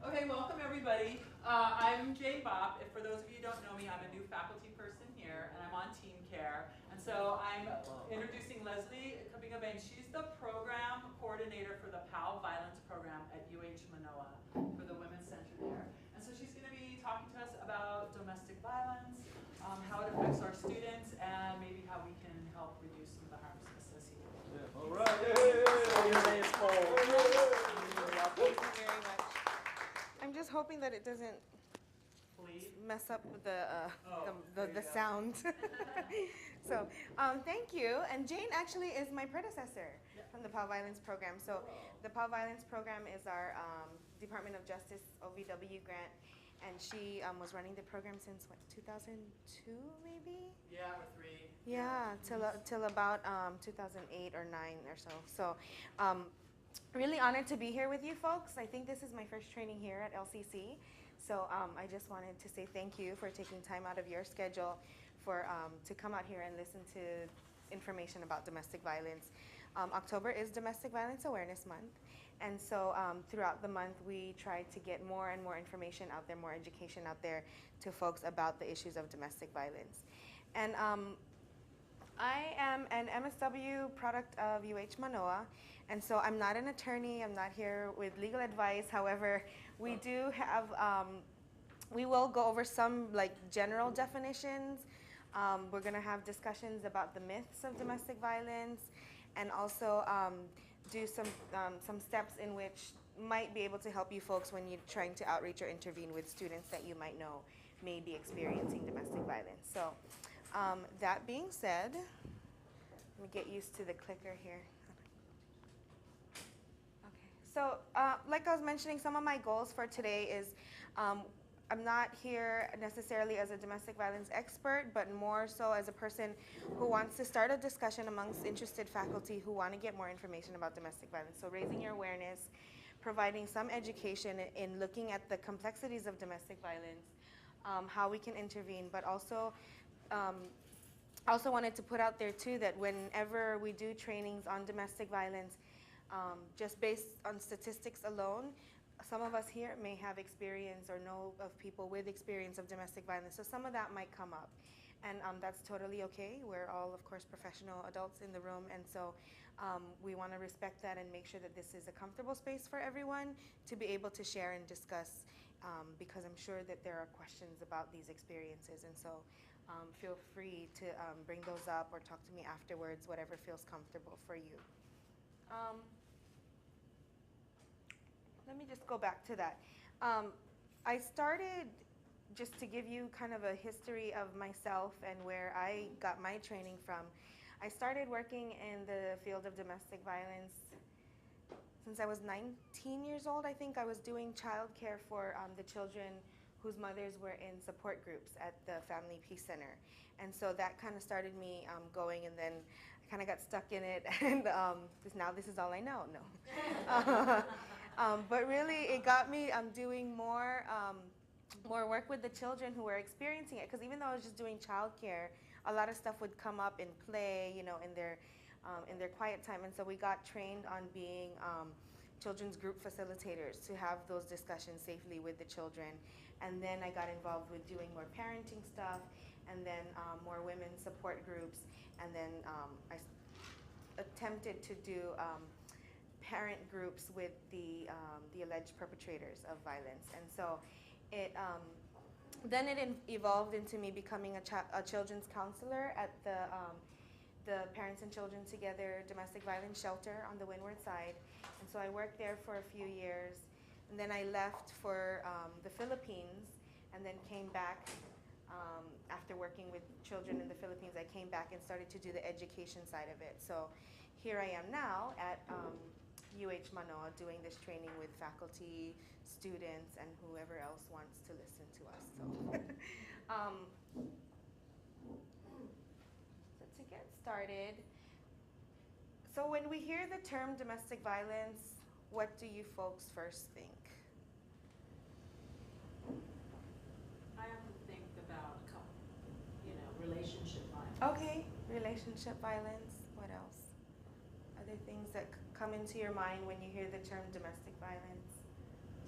Okay, welcome everybody. I'm Jane Bopp. If for those of you who don't know me, I'm a new faculty person here, and I'm on team care. And so I'm introducing Leslie Kabingabain. She's the program coordinator for the PAL Violence Program at UH Manoa for the Women's Center there. And so she's going to be talking to us about domestic violence, how it affects our students, and maybe how we can help reduce some of the harms associated with it. Yeah. All right. Thank you very much. I'm just hoping that it doesn't mess up with the sound. So thank you. And Jane actually is my predecessor from the PAL Violence Program. So the PAL Violence Program is our Department of Justice OVW grant. And she was running the program since, what, 2002 maybe? Yeah, or 3. Yeah, till about 2008 or 9 or so. So really honored to be here with you folks. I think this is my first training here at LCC. So I just wanted to say thank you for taking time out of your schedule to come out here and listen to information about domestic violence. October is Domestic Violence Awareness Month. And so throughout the month, we try to get more and more information out there, more education out there to folks about the issues of domestic violence. And I am an MSW product of UH Manoa, and so I'm not an attorney. I'm not here with legal advice. However, we do have, we will go over some like general definitions. We're going to have discussions about the myths of domestic violence, and also do some steps in which might be able to help you folks when you're trying to outreach or intervene with students that you might know may be experiencing domestic violence. So that being said, let me get used to the clicker here. Okay, so like I was mentioning, some of my goals for today is I'm not here necessarily as a domestic violence expert, but more so as a person who wants to start a discussion amongst interested faculty who want to get more information about domestic violence. So raising your awareness, providing some education in looking at the complexities of domestic violence, how we can intervene, but also wanted to put out there too that whenever we do trainings on domestic violence, just based on statistics alone, some of us here may have experience or know of people with experience of domestic violence, so some of that might come up. And that's totally okay. We're all, of course, professional adults in the room, and so we want to respect that and make sure that this is a comfortable space for everyone to be able to share and discuss, because I'm sure that there are questions about these experiences, and so feel free to bring those up or talk to me afterwards, whatever feels comfortable for you. Let me just go back to that. I started, just to give you kind of a history of myself and where I got my training from, I started working in the field of domestic violence since I was 19 years old. I think I was doing childcare for the children whose mothers were in support groups at the Family Peace Center. And so that kind of started me going, and then I kind of got stuck in it, and now this is all I know. No. But really, it got me doing more work with the children who were experiencing it, because even though I was just doing childcare, a lot of stuff would come up in play, you know, in their quiet time. And so we got trained on being children's group facilitators to have those discussions safely with the children. And then I got involved with doing more parenting stuff, and then more women support groups. And then I attempted to do parent groups with the alleged perpetrators of violence. And so then it evolved into me becoming a children's counselor at the Parents and Children Together domestic violence shelter on the Windward side. And so I worked there for a few years, and then I left for the Philippines, and then came back after working with children in the Philippines. I came back and started to do the education side of it. So here I am now at UH Manoa doing this training with faculty, students, and whoever else wants to listen to us. So, so to get started, so when we hear the term domestic violence, what do you folks first think? I have to think about, relationship violence. Okay, relationship violence. What else? Are there things that come into your mind when you hear the term domestic violence?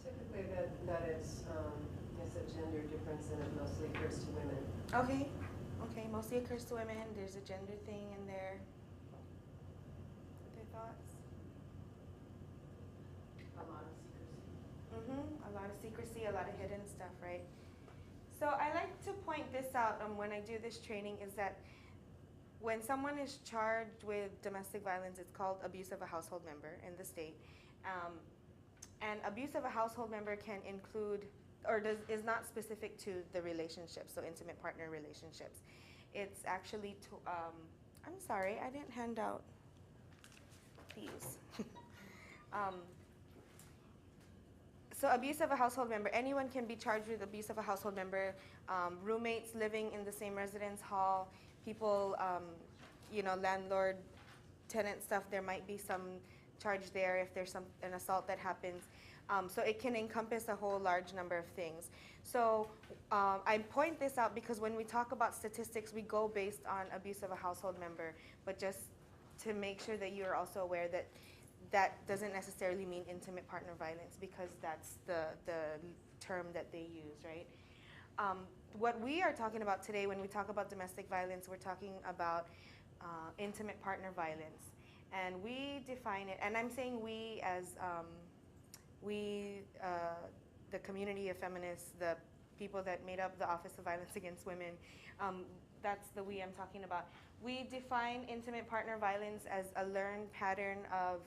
Typically the that it's a gender difference and it mostly occurs to women. Okay. Okay, mostly occurs to women. There's a gender thing in there. Other thoughts? A lot of secrecy. A lot of secrecy, a lot of hidden stuff, right? So I like to point this out when I do this training is that when someone is charged with domestic violence, it's called abuse of a household member in the state. And abuse of a household member can include, or is not specific to the relationship, so intimate partner relationships. It's actually, I'm sorry, I didn't hand out these. So abuse of a household member, anyone can be charged with abuse of a household member. Roommates living in the same residence hall, people, landlord, tenant stuff, there might be some charge there if there's an assault that happens. So it can encompass a whole large number of things. So I point this out because when we talk about statistics, we go based on abuse of a household member, but just to make sure that you're also aware that that doesn't necessarily mean intimate partner violence because that's the term that they use, right? What we are talking about today when we talk about domestic violence, we're talking about intimate partner violence. And we define it, and I'm saying we as the community of feminists, the people that made up the Office of Violence Against Women, that's the we I'm talking about. We define intimate partner violence as a learned pattern of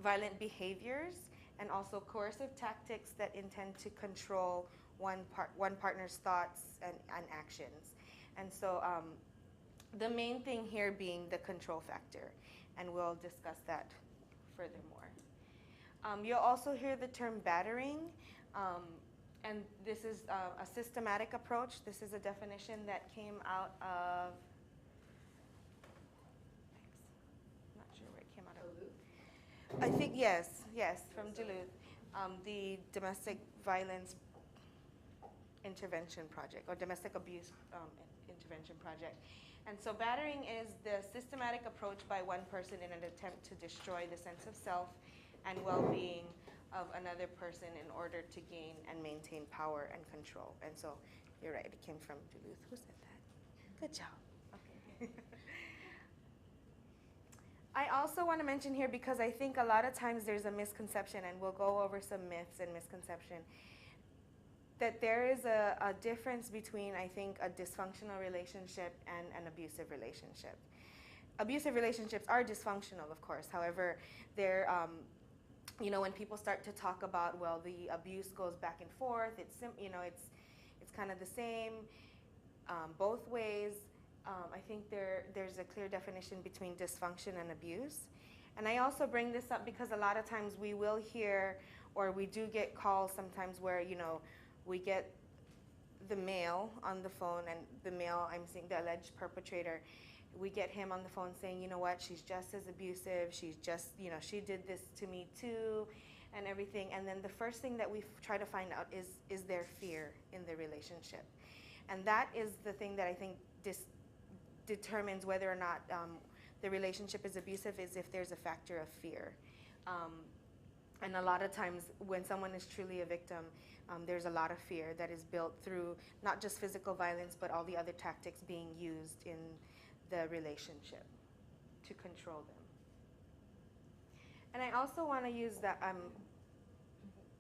violent behaviors and also coercive tactics that intend to control one partner's thoughts and actions. And so the main thing here being the control factor, and we'll discuss that furthermore. You'll also hear the term battering, and this is a systematic approach. This is a definition that came out of, I'm not sure where it came out of. Duluth? I think, yes, from Duluth. The Domestic Violence Intervention Project, or Domestic Abuse Intervention Project. And so battering is the systematic approach by one person in an attempt to destroy the sense of self and well-being of another person in order to gain and maintain power and control. And so you're right, it came from Duluth. Who said that? Good job. Okay. I also want to mention here, because I think a lot of times there's a misconception, and we'll go over some myths and misconception, that there is a difference between, I think, a dysfunctional relationship and an abusive relationship. Abusive relationships are dysfunctional, of course. However, they're, when people start to talk about, well, the abuse goes back and forth, it's kind of the same both ways. I think there's a clear definition between dysfunction and abuse. And I also bring this up because a lot of times we will hear, or we do get calls sometimes where, we get the male on the phone, and the male, I'm saying the alleged perpetrator, we get him on the phone saying, you know what, she's just as abusive, she's just, she did this to me too, and everything. And then the first thing that we try to find out is there fear in the relationship. And that is the thing that I think determines whether or not the relationship is abusive, is if there's a factor of fear. And a lot of times when someone is truly a victim, there's a lot of fear that is built through not just physical violence, but all the other tactics being used in the relationship to control them. And I also want to use that,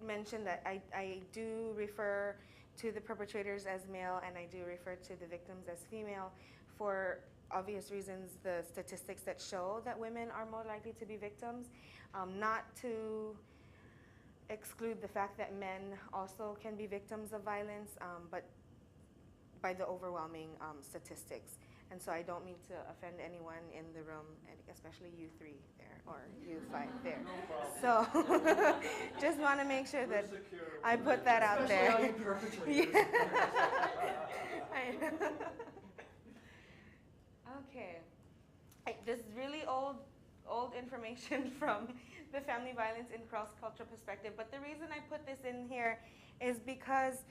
mention that I do refer to the perpetrators as male, and I do refer to the victims as female for obvious reasons, the statistics that show that women are more likely to be victims, not to exclude the fact that men also can be victims of violence, but by the overwhelming statistics. And so I don't mean to offend anyone in the room, and especially you three there, or you five there. No so just want to make sure that I put that out there. Especially all you perpetrators. Okay. This is really old information from the family violence in cross-cultural perspective. But the reason I put this in here is because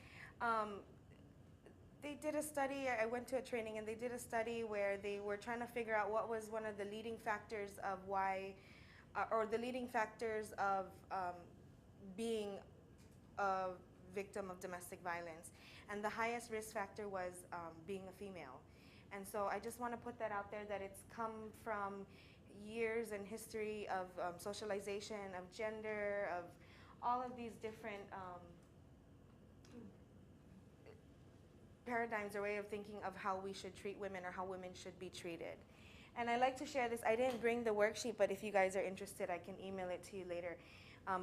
they did a study. I went to a training, and they did a study where they were trying to figure out what was one of the leading factors of why, or the leading factors of being a victim of domestic violence. And the highest risk factor was being a female. And so I just want to put that out there, that it's come from years and history of socialization, of gender, of all of these different paradigms or way of thinking of how we should treat women or how women should be treated. And I like to share this. I didn't bring the worksheet, but if you guys are interested, I can email it to you later.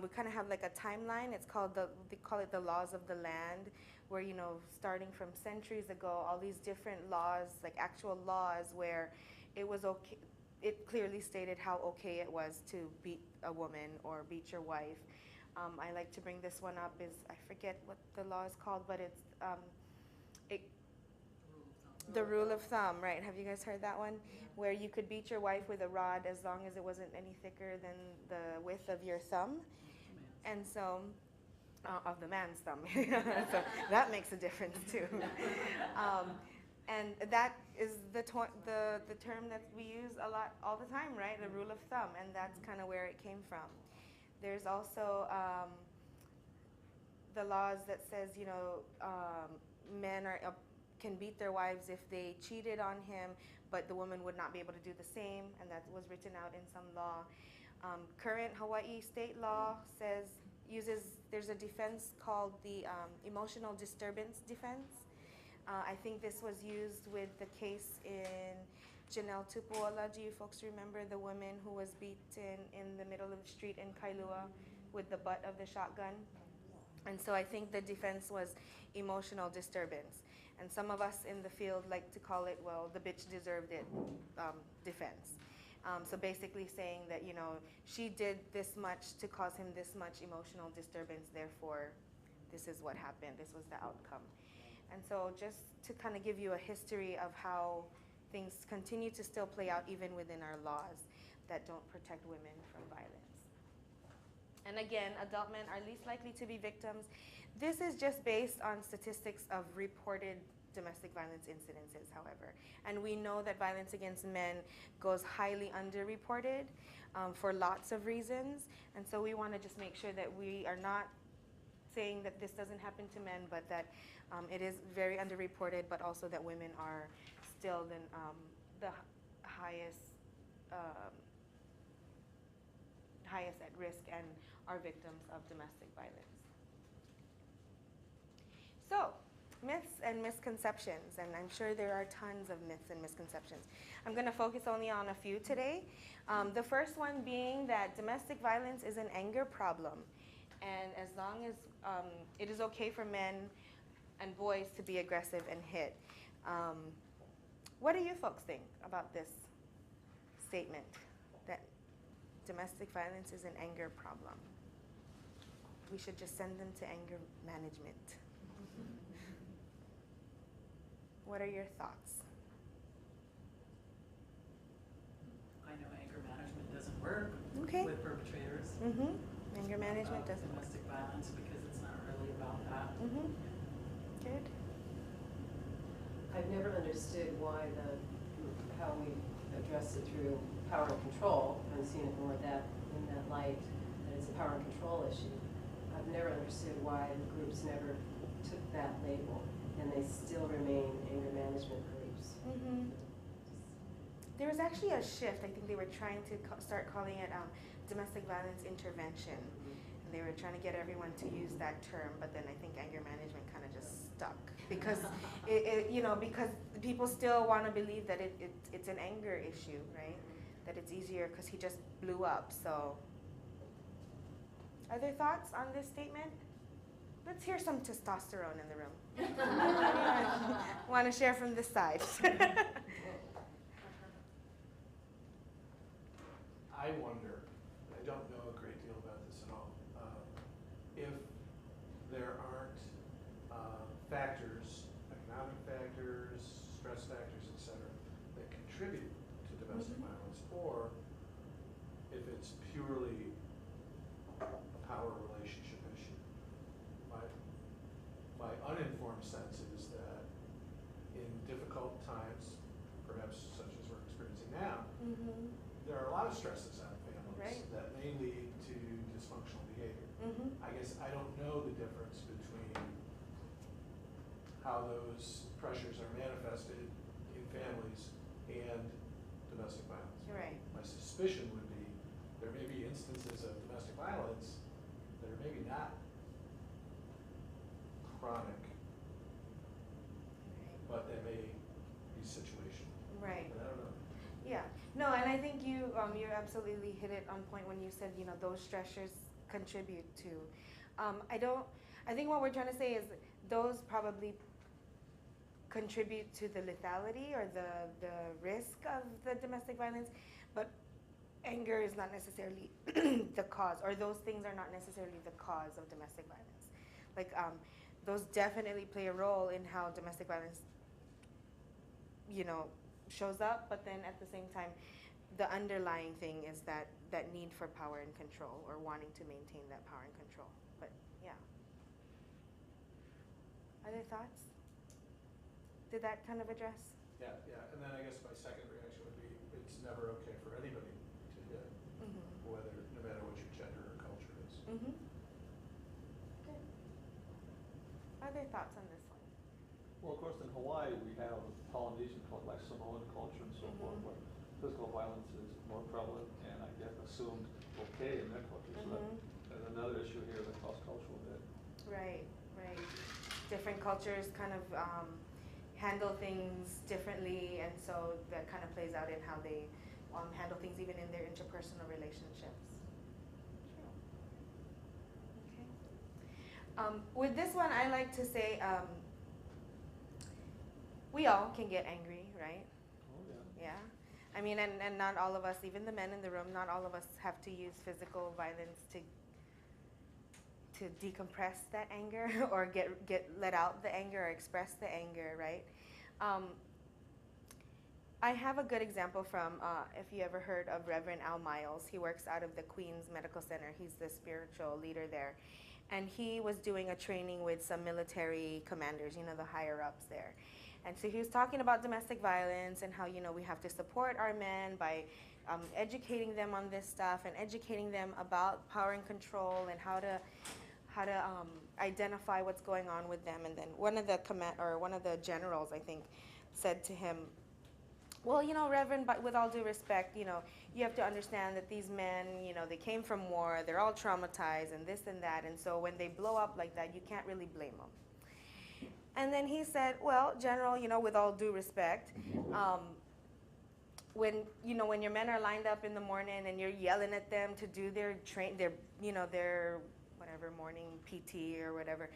We kind of have like a timeline. It's called they call it the laws of the land, where, you know, starting from centuries ago, all these different laws, like actual laws, where it was okay. It clearly stated how okay it was to beat a woman or beat your wife. I like to bring this one up. I forget what the law is called, but it's the rule of thumb, right? Have you guys heard that one? Where you could beat your wife with a rod as long as it wasn't any thicker than the width of your thumb. And so, of the man's thumb. So that makes a difference too. And that is the term that we use a lot all the time, right? The rule of thumb, and that's kind of where it came from. There's also the laws that says, you know, men can beat their wives if they cheated on him, but the woman would not be able to do the same, and that was written out in some law. Current Hawaii state law there's a defense called the emotional disturbance defense. I think this was used with the case in Janelle Tupuola. Do you folks remember the woman who was beaten in the middle of the street in Kailua with the butt of the shotgun? And so I think the defense was emotional disturbance. And some of us in the field like to call it, well, the bitch deserved it defense. So basically saying that, you know, she did this much to cause him this much emotional disturbance, therefore this is what happened, this was the outcome. And so just to kind of give you a history of how things continue to still play out even within our laws that don't protect women from violence. And again, adult men are least likely to be victims. This is just based on statistics of reported domestic violence incidences, however. And we know that violence against men goes highly underreported for lots of reasons. And so we want to just make sure that we are not saying that this doesn't happen to men, but that it is very underreported, but also that women are still the highest at risk and are victims of domestic violence. So, myths and misconceptions, and I'm sure there are tons of myths and misconceptions. I'm going to focus only on a few today. The first one being that domestic violence is an anger problem, and as long as it is okay for men and boys to be aggressive and hit. What do you folks think about this statement, that domestic violence is an anger problem? We should just send them to anger management. What are your thoughts? I know anger management doesn't work with perpetrators. Anger management doesn't work. Domestic violence, because it's not really about that. Good. I've never understood how we address it through power and control. I've seen it more in that light, that it's a power and control issue. I've never understood why the groups never took that label, and they still remain anger management groups. There was actually a shift. I think they were trying to start calling it domestic violence intervention. And they were trying to get everyone to use that term, but then I think anger management kind of just stuck because because people still want to believe that it's an anger issue, right? That it's easier because he just blew up. So, other thoughts on this statement? Let's hear some testosterone in the room. Want to share from this side? I wonder, I don't know a great deal about this at all, if there aren't factors, economic factors, stress factors, et cetera, that contribute to domestic violence, or if it's purely a power relationship issue. My uninformed sense is that in difficult times, perhaps such as we're experiencing now, there are a lot of stresses on families that may lead to dysfunctional behavior. I guess I don't know the difference between how those pressures are manifested in families and domestic violence. Right. My suspicion would be there may be instances of domestic violence that are maybe not chronic, but they may be situational. Right. But I don't know. Yeah. No, and I think you absolutely hit it on point when you said, you know, those stressors contribute to. I think what we're trying to say is those probably contribute to the lethality or the risk of the domestic violence, but anger is not necessarily the cause, or those things are not necessarily the cause of domestic violence. Like, those definitely play a role in how domestic violence, you know, shows up, but then at the same time, the underlying thing is that need for power and control, or wanting to maintain that power and control. But yeah. Other thoughts? Did that kind of address? Yeah, and then I guess my second reaction would be it's never okay for anybody to hit, Mm-hmm. no matter what your gender or culture is. Mm-hmm. Good. Other thoughts on this one? Well, of course, in Hawaii, we have Polynesian, like Samoan culture and so forth, where physical violence is more prevalent and I guess assumed okay in their culture. So there's another issue here, the cross-cultural bit. Right. Different cultures kind of handle things differently, and so that kind of plays out in how they handle things even in their interpersonal relationships. True. Okay. With this one, I like to say we all can get angry, right? Oh, yeah. Yeah. I mean, and not all of us, even the men in the room, not all of us have to use physical violence to decompress that anger or get let out the anger or express the anger, right? I have a good example from, if you ever heard of Reverend Al Miles. He works out of the Queens Medical Center. He's the spiritual leader there. And he was doing a training with some military commanders, you know, the higher ups there. And so he was talking about domestic violence and how, you know, we have to support our men by educating them on this stuff and educating them about power and control and how to identify what's going on with them. And then one of the generals, I think, said to him, well, you know, Reverend, but with all due respect, you know, you have to understand that these men, you know, they came from war, they're all traumatized and this and that, and so when they blow up like that, you can't really blame them. And then he said, well, General, you know, with all due respect, when your men are lined up in the morning and you're yelling at them to do their whatever morning PT or whatever,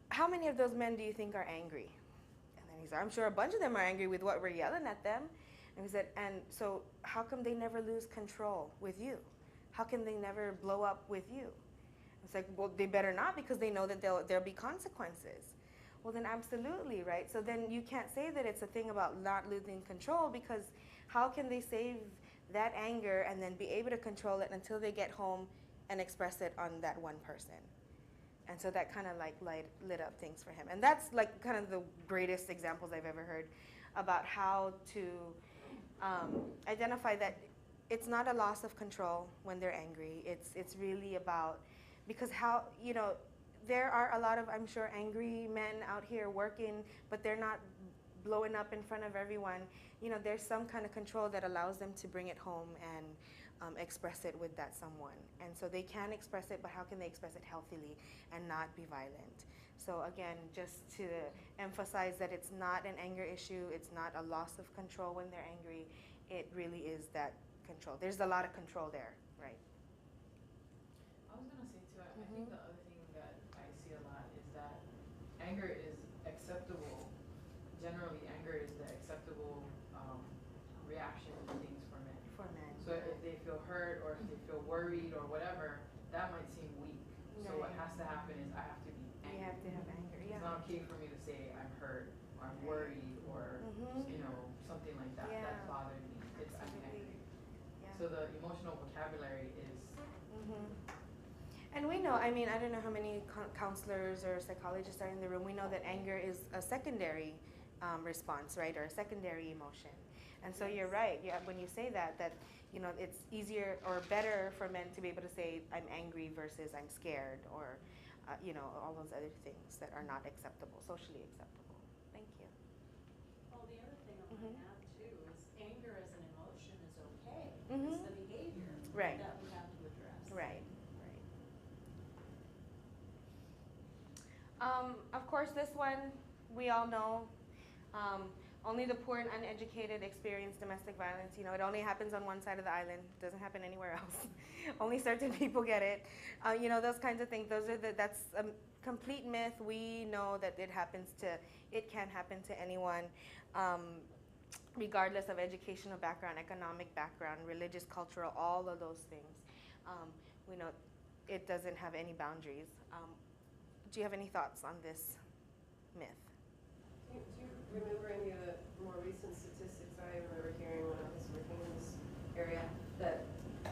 how many of those men do you think are angry? And then he said, I'm sure a bunch of them are angry with what we're yelling at them. And he said, and so how come they never lose control with you? How can they never blow up with you? It's like, well, they better not, because they know that there'll be consequences. Well, then absolutely, right? So then you can't say that it's a thing about not losing control, because how can they save that anger and then be able to control it until they get home and express it on that one person? And so that kind of like lit up things for him. And that's like kind of the greatest examples I've ever heard about how to identify that it's not a loss of control when they're angry. It's really about, because how, you know, there are a lot of, I'm sure, angry men out here working, but they're not blowing up in front of everyone. You know, there's some kind of control that allows them to bring it home and express it with that someone. And so they can express it, but how can they express it healthily and not be violent? So again, just to emphasize that it's not an anger issue, it's not a loss of control when they're angry, it really is that control. There's a lot of control there, right? I was gonna say too, I think the other thing that I see a lot is that anger is acceptable. Generally, anger is the acceptable reaction to things for men. For men. So if they feel hurt or if they feel worried or whatever, that might seem weak. So what has to happen is I have to be angry. You have to have anger, yeah. It's not okay for me to say I'm hurt or I'm worried or you know, something like that. Yeah. That bothered me. It's I'm angry. Yeah. So the emotional vocabulary is And we know, I mean, I don't know how many counselors or psychologists are in the room. We know that anger is a secondary response, right, or a secondary emotion. And so you're right. Yeah, when you say that, you know, it's easier or better for men to be able to say, I'm angry versus I'm scared, or, you know, all those other things that are not acceptable, socially acceptable. Thank you. Well, the other thing I Mhm. want to add too is anger as an emotion is okay. Mhm. It's the behavior Right. that we have to address. Right, right. Of course, this one we all know. Only the poor and uneducated experience domestic violence. You know, it only happens on one side of the island. It doesn't happen anywhere else. Only certain people get it. You know, those kinds of things. That's a complete myth. We know that it can happen to anyone, regardless of educational background, economic background, religious, cultural, all of those things. We know it doesn't have any boundaries. Do you have any thoughts on this myth? Do you remember any of the more recent statistics? I remember hearing when I was working in this area that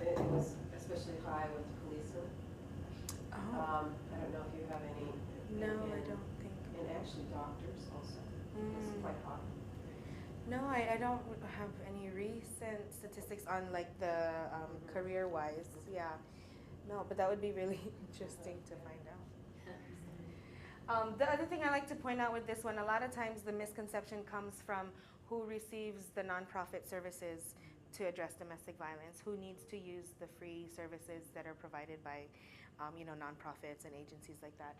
it was especially high with policemen. I don't know if you have any. No, I don't think. And actually doctors also. It's quite high. No, I don't have any recent statistics on like the career-wise. Yeah, no, but that would be really interesting to find out. The other thing I like to point out with this one, a lot of times the misconception comes from who receives the nonprofit services to address domestic violence, who needs to use the free services that are provided by, you know, nonprofits and agencies like that.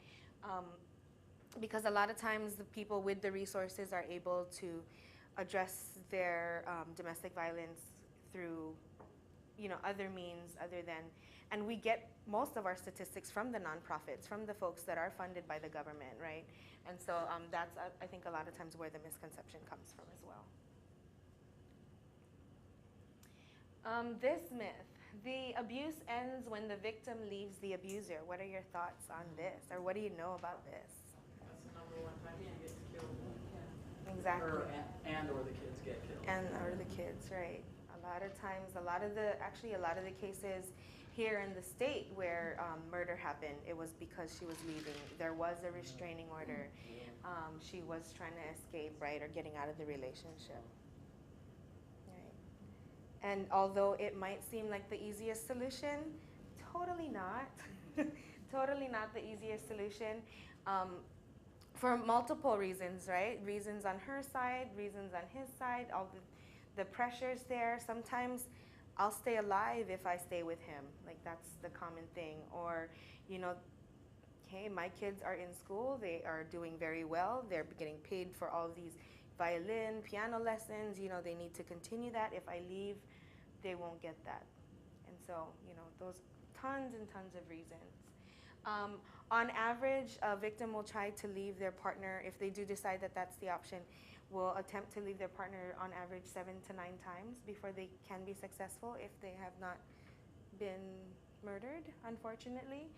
Because a lot of times the people with the resources are able to address their domestic violence through, you know, other means other than, and we get most of our statistics from the nonprofits, from the folks that are funded by the government, right? And so that's, I think, a lot of times where the misconception comes from as well. This myth, the abuse ends when the victim leaves the abuser. What are your thoughts on this, or what do you know about this? That's the number one time he gets killed. Exactly. Or the kids get killed. Or the kids, right. A lot of times, a lot of the cases here in the state where murder happened, it was because she was leaving. There was a restraining order. She was trying to escape, right, or getting out of the relationship. Right. And although it might seem like the easiest solution, totally not. Totally not the easiest solution. For multiple reasons, right? Reasons on her side, reasons on his side, all the pressures there. Sometimes I'll stay alive if I stay with him. Like, that's the common thing. Or, you know, hey, my kids are in school. They are doing very well. They're getting paid for all these violin, piano lessons. You know, they need to continue that. If I leave, they won't get that. And so, you know, those tons and tons of reasons. On average, a victim will try to leave their partner, if they do decide that that's the option, will attempt to leave their partner on average 7 to 9 times before they can be successful if they have not been murdered, unfortunately,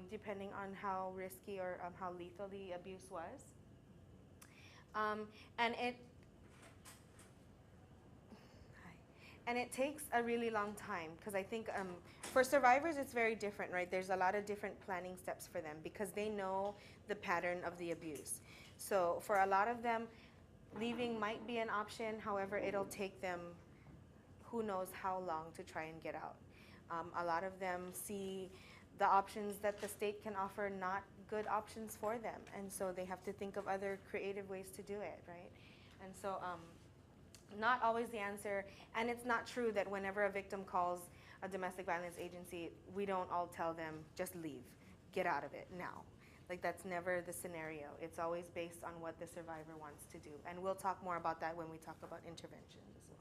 depending on how risky or how lethal the abuse was. And it takes a really long time, because I think for survivors it's very different, right? There's a lot of different planning steps for them because they know the pattern of the abuse. So for a lot of them, leaving might be an option. However, it'll take them who knows how long to try and get out. A lot of them see the options that the state can offer not good options for them, and so they have to think of other creative ways to do it, right? And so not always the answer, and it's not true that whenever a victim calls a domestic violence agency, we don't all tell them, just leave, get out of it now. Like, that's never the scenario. It's always based on what the survivor wants to do, and we'll talk more about that when we talk about intervention as well.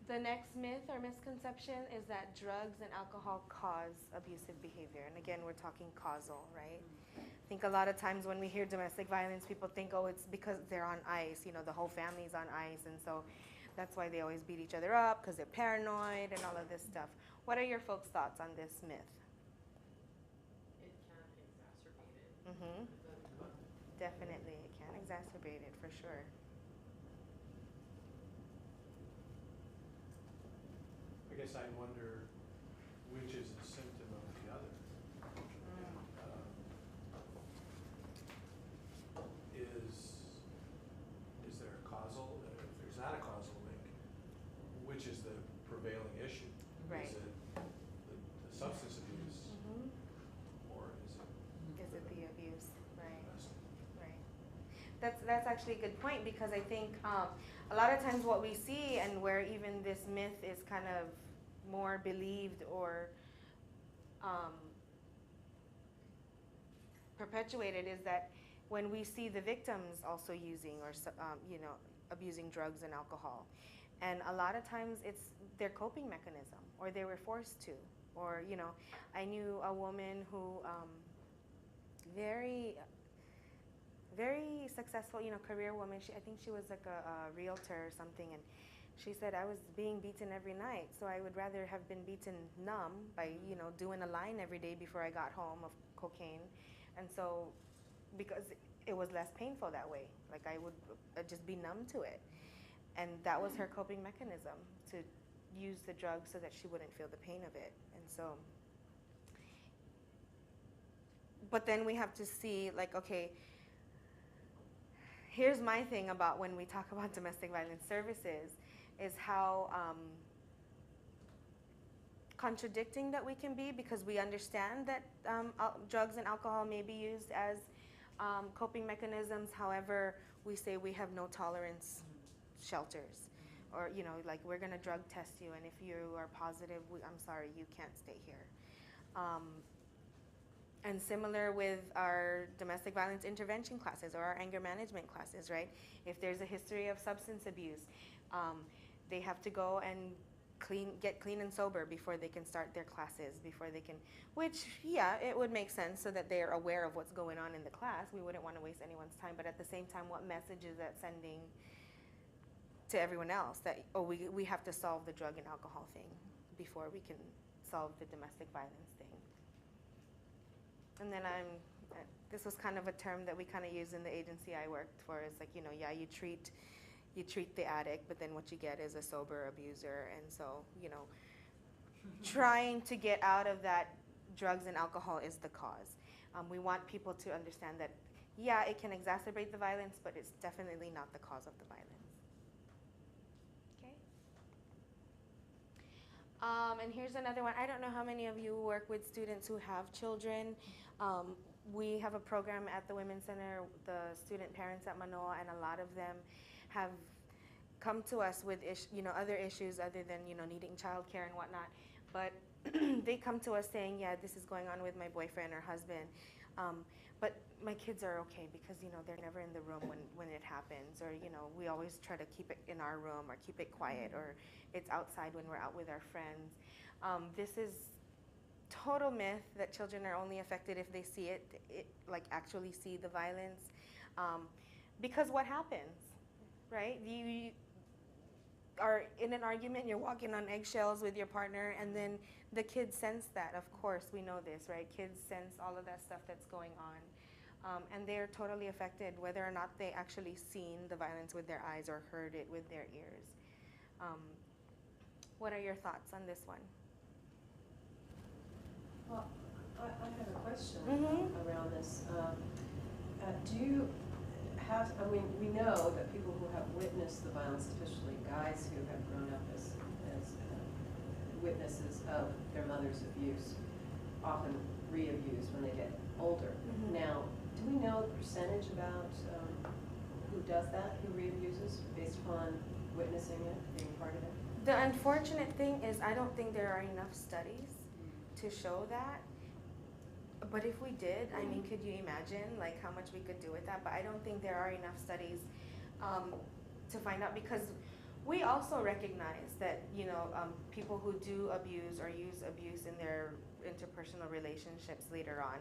The next myth or misconception is that drugs and alcohol cause abusive behavior, and again, we're talking causal, right? I think a lot of times when we hear domestic violence, people think, oh, it's because they're on ice, you know, the whole family's on ice, and so that's why they always beat each other up, because they're paranoid and all of this stuff. What are your folks' thoughts on this myth? It can exacerbate it. Definitely, it can exacerbate it, for sure. I guess I wonder which is a symptom of the other. Is there a causal That's actually a good point, because I think a lot of times what we see, and where even this myth is kind of more believed or perpetuated, is that when we see the victims also using or abusing drugs and alcohol, and a lot of times it's their coping mechanism, or they were forced to, or I knew a woman who very very successful, career woman. I think she was like a realtor or something, and she said, I was being beaten every night, so I would rather have been beaten numb by, doing a line every day before I got home of cocaine. And so, because it was less painful that way, like I would just be numb to it. And that was her coping mechanism, to use the drug so that she wouldn't feel the pain of it. And so, but then we have to see, like, okay, here's my thing about when we talk about domestic violence services, is how contradicting that we can be, because we understand that drugs and alcohol may be used as coping mechanisms. However, we say we have no tolerance shelters, or like, we're going to drug test you, and if you are positive, I'm sorry, you can't stay here. And similar with our domestic violence intervention classes or our anger management classes, right? If there's a history of substance abuse, they have to go and get clean and sober before they can start their classes, which, yeah, it would make sense, so that they're aware of what's going on in the class. We wouldn't want to waste anyone's time, but at the same time, what message is that sending to everyone else, that, we have to solve the drug and alcohol thing before we can solve the domestic violence thing. And then this was kind of a term that we kind of use in the agency I worked for. It's like, yeah, you treat the addict, but then what you get is a sober abuser. And so, trying to get out of that, drugs and alcohol is the cause. We want people to understand that, yeah, it can exacerbate the violence, but it's definitely not the cause of the violence. Okay. And here's another one. I don't know how many of you work with students who have children. We have a program at the Women's Center, the student parents at Manoa, and a lot of them have come to us with other issues other than needing childcare and whatnot. But they come to us saying, yeah, this is going on with my boyfriend or husband, but my kids are okay, because they're never in the room when it happens, or we always try to keep it in our room, or keep it quiet, or it's outside when we're out with our friends. This is total myth that children are only affected if they see it, like actually see the violence. Because what happens, right? You are in an argument, you're walking on eggshells with your partner, and then the kids sense that. Of course, we know this, right? Kids sense all of that stuff that's going on. And they're totally affected, whether or not they actually seen the violence with their eyes or heard it with their ears. What are your thoughts on this one? Well, I have a question around this. Do you have, we know that people who have witnessed the violence, especially guys who have grown up as witnesses of their mother's abuse, often re-abuse when they get older. Now, do we know the percentage about who does that, who re-abuses, based upon witnessing it, being part of it? The unfortunate thing is, I don't think there are enough studies to show that. But if we did, I mean, could you imagine like how much we could do with that? But I don't think there are enough studies to find out, because we also recognize that people who do abuse or use abuse in their interpersonal relationships later on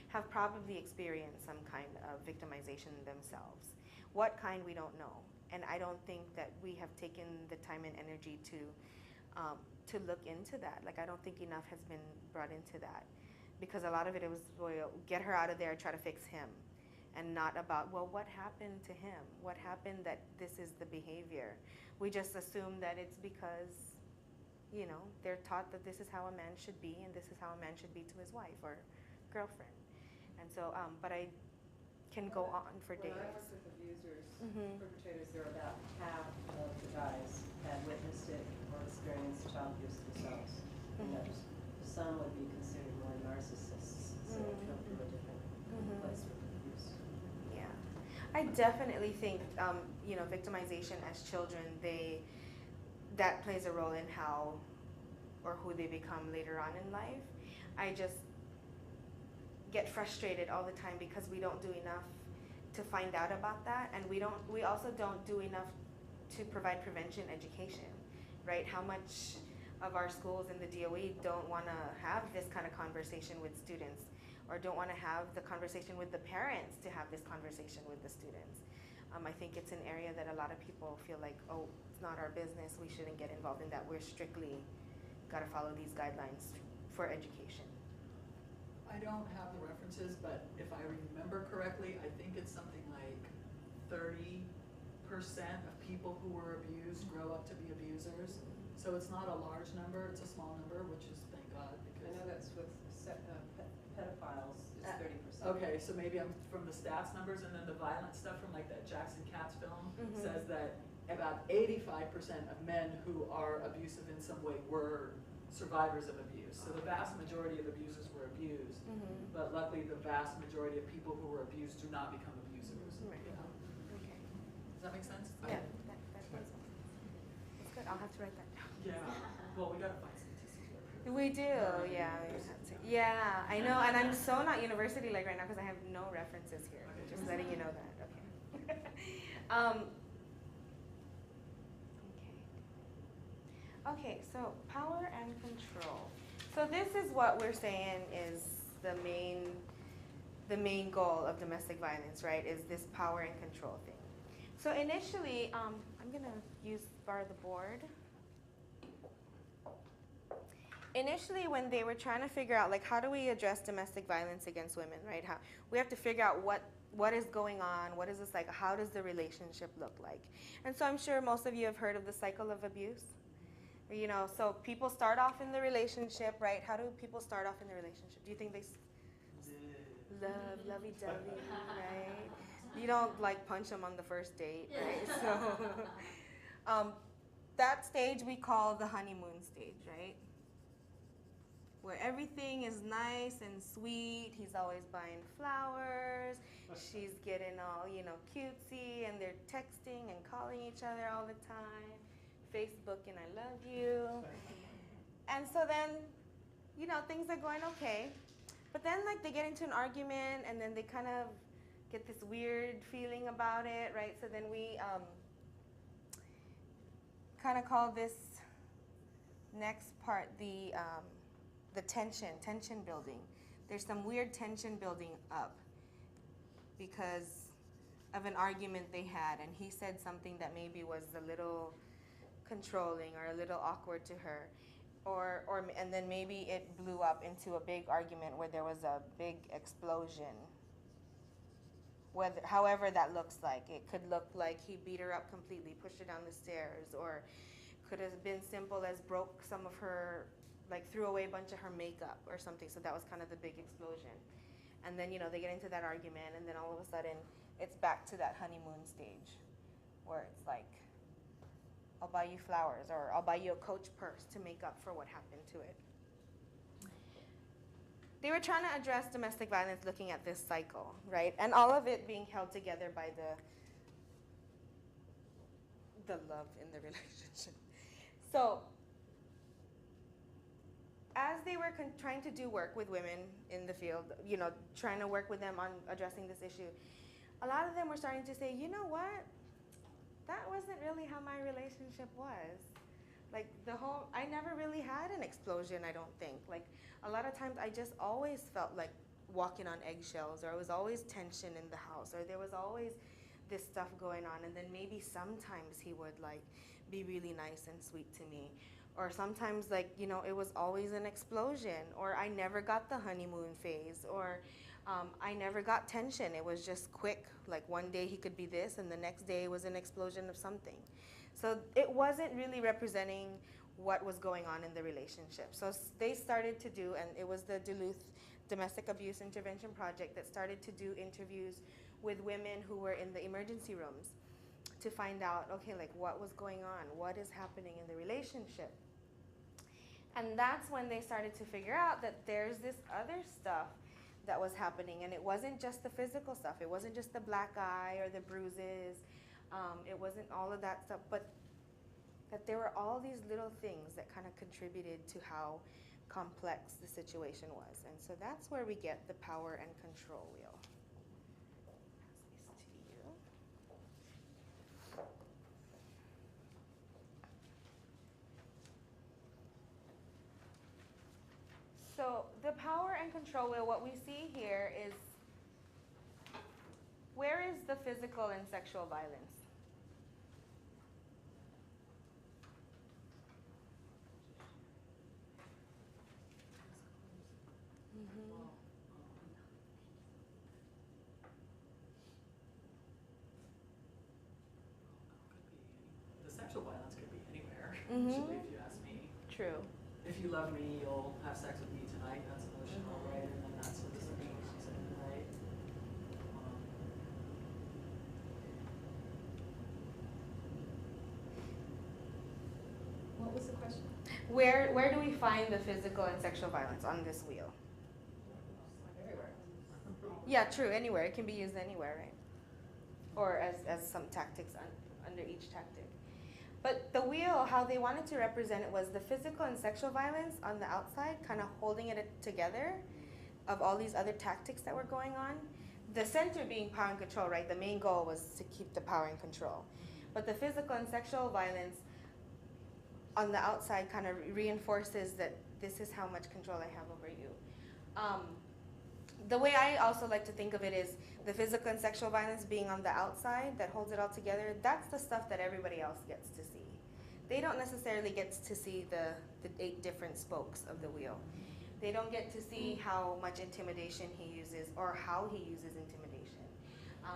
have probably experienced some kind of victimization themselves. What kind, we don't know. And I don't think that we have taken the time and energy to look into that. Like, I don't think enough has been brought into that, because a lot of it was, well, get her out of there, try to fix him, and not about, well, what happened to him? What happened that this is the behavior? We just assume that it's because, they're taught that this is how a man should be, and this is how a man should be to his wife or girlfriend. And so, but I can go on for days. When I worked with abusers, perpetrators, there were about half of the guys had witnessed it or experienced child abuse themselves. And that was, some would be considered more narcissists, so come from a different place with abuse. Yeah. I definitely think, victimization as children, that plays a role in how or who they become later on in life. I just get frustrated all the time because we don't do enough to find out about that, and we also don't do enough to provide prevention education, right? How much of our schools in the DOE don't want to have this kind of conversation with students, or don't want to have the conversation with the parents to have this conversation with the students. I think it's an area that a lot of people feel like, oh, it's not our business, we shouldn't get involved in that. We're strictly got to follow these guidelines for education. I don't have the references, but if I remember correctly, I think it's something like 30% of people who were abused grow up to be abusers. So it's not a large number, it's a small number, which is, thank God, I because. know that's with pedophiles is 30%. Okay, so maybe I'm from the stats numbers, and then the violent stuff from like that Jackson Katz film says that about 85% of men who are abusive in some way were survivors of abuse. So the vast majority of abusers were abused, but luckily the vast majority of people who were abused do not become abusers. Right. You know? Okay. Does that make sense? Yeah, that makes sense. That's good. I'll have to write that down. Yeah. Well, we gotta find some TCs. We do, yeah, we have to. Yeah, I know, and I'm so not university-like right now because I have no references here. Okay. Just letting you know that, okay. Okay, so power and control. So this is what we're saying is the main goal of domestic violence, right, is this power and control thing. So initially, I'm gonna borrow the board. Initially, when they were trying to figure out, like, how do we address domestic violence against women, right? We have to figure out what is going on, what is this like, how does the relationship look like? And so I'm sure most of you have heard of the cycle of abuse. You know, so people start off in the relationship, right? How do people start off in the relationship? Do you think they lovey-dovey, right? You don't, like, punch them on the first date, right? So that stage we call the honeymoon stage, right? Where everything is nice and sweet. He's always buying flowers. She's getting all, cutesy, and they're texting and calling each other all the time. Facebook and I love you. And so then, things are going okay. But then, like, they get into an argument, and then they kind of get this weird feeling about it, right? So then we kind of call this next part the tension building. There's some weird tension building up because of an argument they had, and he said something that maybe was a little controlling or a little awkward to her, and then maybe it blew up into a big argument where there was a big explosion. However that looks like. It could look like he beat her up completely, pushed her down the stairs, or could have been simple as broke some of her, like threw away a bunch of her makeup or something. So that was kind of the big explosion. And then, they get into that argument, and then all of a sudden it's back to that honeymoon stage where it's like, I'll buy you flowers, or I'll buy you a Coach purse to make up for what happened to it. They were trying to address domestic violence looking at this cycle, right? And all of it being held together by the love in the relationship. So as they were trying to do work with women in the field, trying to work with them on addressing this issue, a lot of them were starting to say, you know what? That wasn't really how my relationship was. Like, I never really had an explosion, I don't think. Like, a lot of times I just always felt like walking on eggshells, or there was always tension in the house, or there was always this stuff going on, and then maybe sometimes he would, like, be really nice and sweet to me. Or sometimes, like, it was always an explosion, or I never got the honeymoon phase, or I never got tension. It was just quick. Like, one day he could be this, and the next day was an explosion of something. So it wasn't really representing what was going on in the relationship. So they started to do, and it was the Duluth Domestic Abuse Intervention Project that started to do interviews with women who were in the emergency rooms to find out, okay, like, what was going on? What is happening in the relationship? And that's when they started to figure out that there's this other stuff that was happening. And it wasn't just the physical stuff. It wasn't just the black eye or the bruises. It wasn't all of that stuff, but that there were all these little things that kind of contributed to how complex the situation was. And so that's where we get the power and control wheel. Pass these to you. So the power and control wheel, what we see here is, where is the physical and sexual violence? The sexual violence could be anywhere, Mhm. usually, if you ask me. True. If you love me, you'll have sex with me tonight, that's emotional, right? And then that's what the sexual she said, right? What was the question? Where do we find the physical and sexual violence on this wheel? Everywhere. Yeah, true, anywhere. It can be used anywhere, right? Or as some tactics under each tactic. But the wheel, how they wanted to represent it was the physical and sexual violence on the outside, kind of holding it together of all these other tactics that were going on. The center being power and control, right? The main goal was to keep the power and control. But the physical and sexual violence on the outside kind of reinforces that this is how much control I have over you. The way I also like to think of it is the physical and sexual violence being on the outside that holds it all together. That's the stuff that everybody else gets to see. They don't necessarily get to see the 8 different spokes of the wheel. They don't get to see how much intimidation he uses or how he uses intimidation.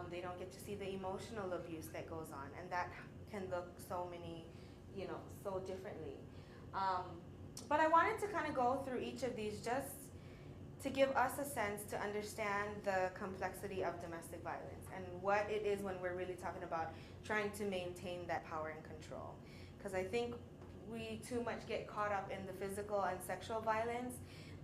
They don't get to see the emotional abuse that goes on, and that can look so many, so differently. But I wanted to kind of go through each of these just to give us a sense to understand the complexity of domestic violence and what it is when we're really talking about trying to maintain that power and control. Because I think we too much get caught up in the physical and sexual violence,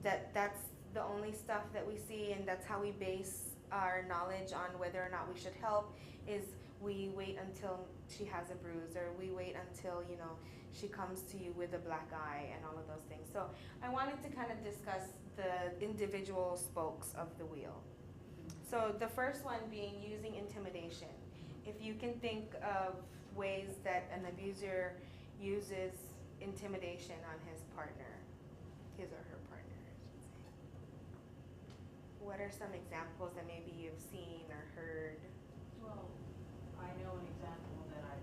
that's the only stuff that we see, and that's how we base our knowledge on whether or not we should help, is we wait until she has a bruise, or we wait until, she comes to you with a black eye and all of those things. So I wanted to kind of discuss the individual spokes of the wheel. So the first one being using intimidation. If you can think of ways that an abuser uses intimidation on his partner, his or her partner, I should say. What are some examples that maybe you've seen or heard? Well, I know an example that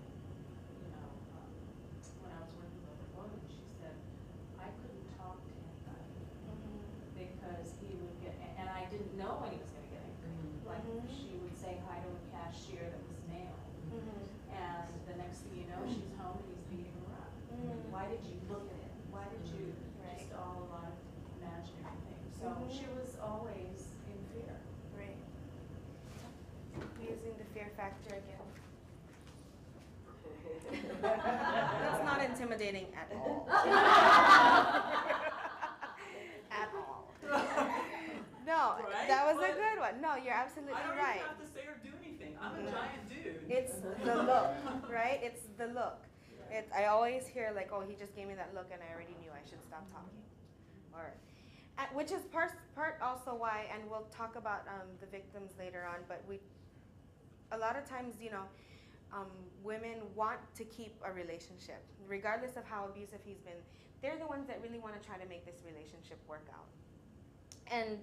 when I was working with a woman, she said, I couldn't talk to anybody because he would get, and I didn't know when he was gonna get angry. Like, she would say hi to a cashier that was male, and the next thing you know, she's home and he's beating her up. Why did you look at it? Why did you, just all a lot of imaginary things. So she was always in fear. Right. Using the fear factor again. That's not intimidating at all. At all. No, Right? that was a But good one. No, you're absolutely I don't right. even have to say or do anything. I'm a giant dude. It's the look, right? It's the look. I always hear like, oh, he just gave me that look and I already knew I should stop talking. Or, which is part also why, and we'll talk about the victims later on, but a lot of times, women want to keep a relationship. Regardless of how abusive he's been, they're the ones that really want to try to make this relationship work out. And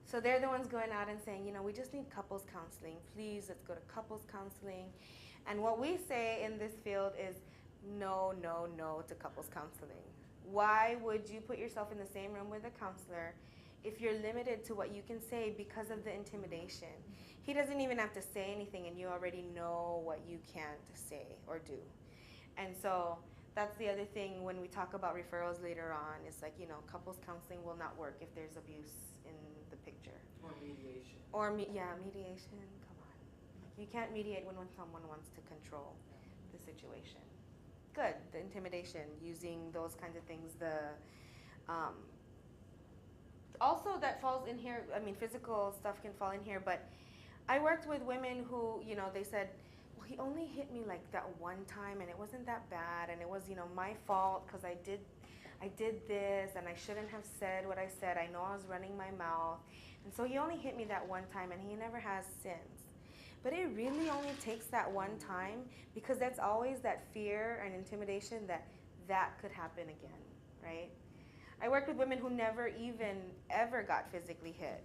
so they're the ones going out and saying, we just need couples counseling. Please, let's go to couples counseling. And what we say in this field is no, no, no to couples counseling. Why would you put yourself in the same room with a counselor if you're limited to what you can say because of the intimidation? He doesn't even have to say anything and you already know what you can't say or do. And so that's the other thing when we talk about referrals later on. It's like, couples counseling will not work if there's abuse in the picture. Or mediation. Or, mediation, come on. You can't mediate when someone wants to control the situation. Good, the intimidation, using those kinds of things, the also that falls in here. I mean, physical stuff can fall in here, but I worked with women who, you know, they said, well, he only hit me like that one time, and it wasn't that bad, and it was, you know, my fault because I did this, and I shouldn't have said what I said. I know I was running my mouth, and so he only hit me that one time, and he never has since. But it really only takes that one time, because that's always that fear and intimidation that that could happen again, right? I worked with women who never even ever got physically hit,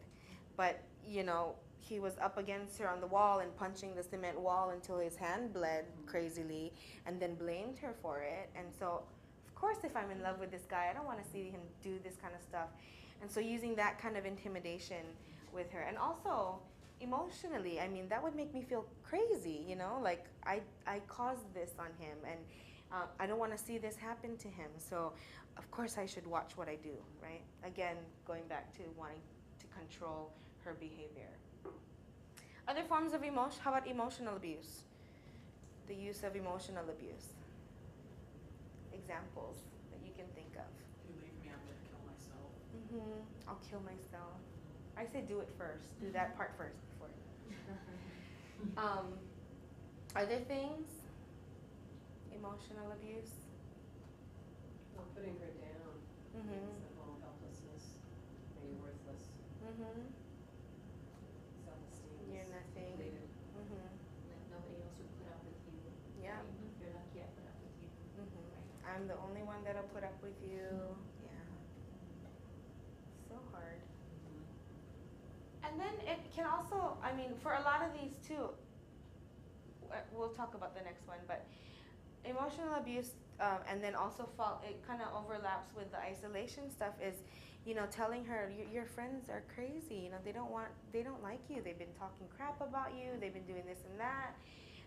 but you know, he was up against her on the wall and punching the cement wall until his hand bled crazily, and then blamed her for it. And so, of course, if I'm in love with this guy, I don't want to see him do this kind of stuff. And so using that kind of intimidation with her, and also emotionally, I mean, that would make me feel crazy, you know, like I caused this on him, and I don't want to see this happen to him. So of course I should watch what I do, right? Again, going back to wanting to control her behavior. Other forms of emotion, how about emotional abuse? The use of emotional abuse. Examples that you can think of. If you leave me, I'm gonna kill myself. I'll kill myself. I say do it first. Do that part first before. Other things? Emotional abuse. Well, putting her down. Mhm. The whole helplessness, maybe worthless, self-esteem. You're nothing. Depleted. Like nobody else would put up with you. Yeah. Right? You're lucky I put up with you. Right. I'm the only one that'll put up with you. Yeah. So hard. And then it can also, I mean, for a lot of these too, we'll talk about the next one, but emotional abuse, and then also it kind of overlaps with the isolation stuff, is, you know, telling her your friends are crazy, you know, they don't like you, they've been talking crap about you, they've been doing this and that,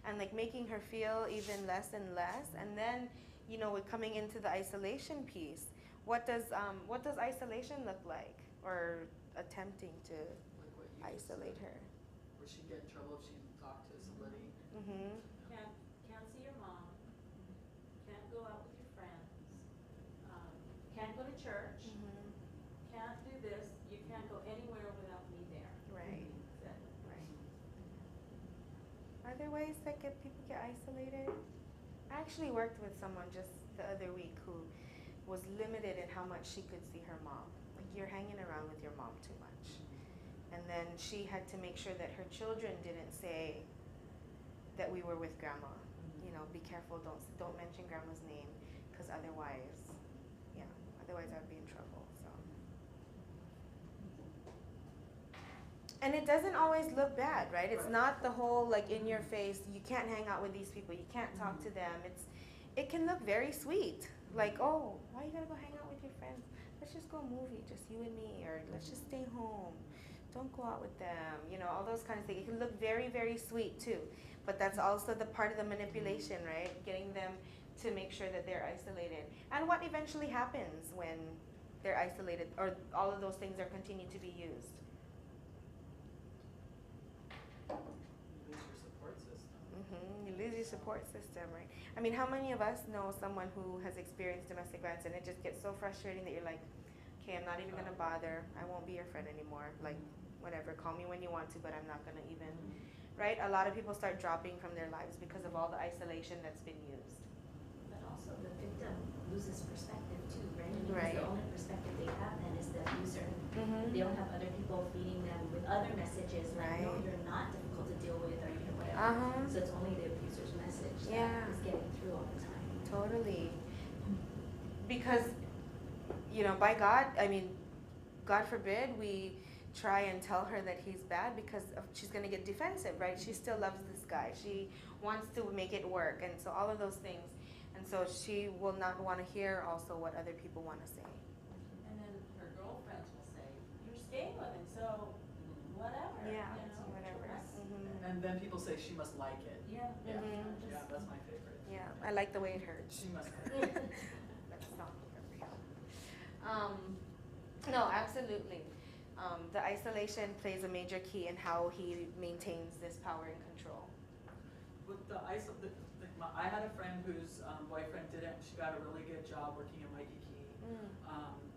and like making her feel even less and less. And then, you know, with coming into the isolation piece, what does isolation look like, or attempting to Like what you just isolate said. her? Would she get in trouble if she talked to somebody? Can't see your mom, can't go out with your friends, can't go to church, can't do this, you can't go anywhere without me there. Right. Exactly. Right. Are there ways that people get isolated? I actually worked with someone just the other week who was limited in how much she could see her mom. Like, you're hanging around with your mom too much. And then she had to make sure that her children didn't say that we were with grandma. You know, be careful, don't mention grandma's name, because otherwise I'd be in trouble. So. And it doesn't always look bad, right? It's not the whole like in your face, you can't hang out with these people, you can't talk to them. It can look very sweet. Like, oh, why you gotta go hang out with your friends? Let's just go movie, just you and me, or let's just stay home. Don't go out with them, you know, all those kinds of things. It can look very, very sweet too. But that's also the part of the manipulation, right? Getting them to make sure that they're isolated. And what eventually happens when they're isolated, or all of those things are continued to be used? You lose your support system. You lose your support system, right? I mean, how many of us know someone who has experienced domestic violence, and it just gets so frustrating that you're like, okay, I'm not even gonna bother. I won't be your friend anymore. Like, whatever, call me when you want to, but I'm not gonna even, right? A lot of people start dropping from their lives because of all the isolation that's been used. But also the victim loses perspective too, right? Because Right. the only perspective they have then is the abuser. Mhm. They don't have other people feeding them with other messages like, no, Right. you're not difficult to deal with, or you're whatever. Uh-huh. So it's only the abuser's message Yeah. that is getting through all the time. Totally. Because, you know, by God, I mean, God forbid we try and tell her that he's bad, because she's going to get defensive, right? She still loves this guy. She wants to make it work. And so all of those things. And so she will not want to hear also what other people want to say. And then her girlfriends will say, you're staying with him, so whatever, Yeah, you know, whatever. trust. And then people say she must like it. Yeah. Yeah, Mhm. yeah, that's my favorite. Yeah, I like the way it hurts. She must like it. That's not appropriate. No, absolutely. The isolation plays a major key in how he maintains this power and control. With I had a friend whose boyfriend didn't. She got a really good job working in Waikiki.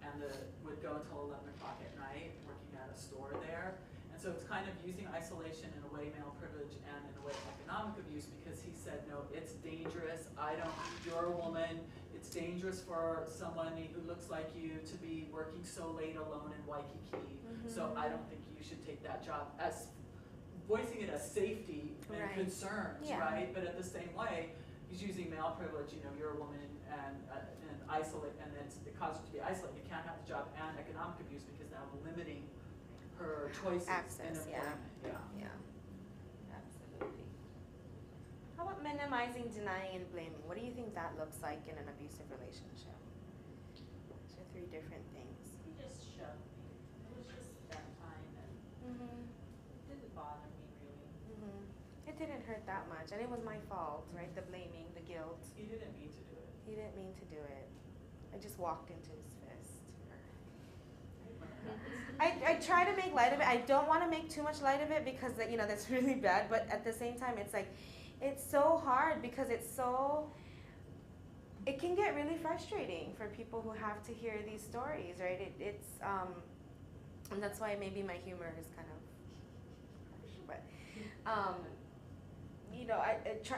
and would go until 11 o'clock at night, working at a store there. And so it's kind of using isolation in a way male privilege and in a way economic abuse, because he said, no, it's dangerous. You're a woman. It's dangerous for someone who looks like you to be working so late alone in Waikiki. So I don't think you should take that job, as voicing it as safety and Right. concerns, Yeah. right? But at the same way, he's using male privilege, you're a woman and isolate, and it causes you to be isolated. You can't have the job and economic abuse, because now limiting her choices in Access, yeah. employment. Yeah, absolutely. How about minimizing, denying, and blaming? What do you think that looks like in an abusive relationship? Those are three different things. He just shoved me. It was just that time, and it didn't bother me really. It didn't hurt that much, and it was my fault, right? The blaming, the guilt. He didn't mean to do it. He didn't mean to do it. I just walked into his fist. I try to make light of it. I don't want to make too much light of it, because that's really bad. But at the same time, it's like, it's so hard, because it can get really frustrating for people who have to hear these stories, right? And that's why maybe my humor is kind of harsh, but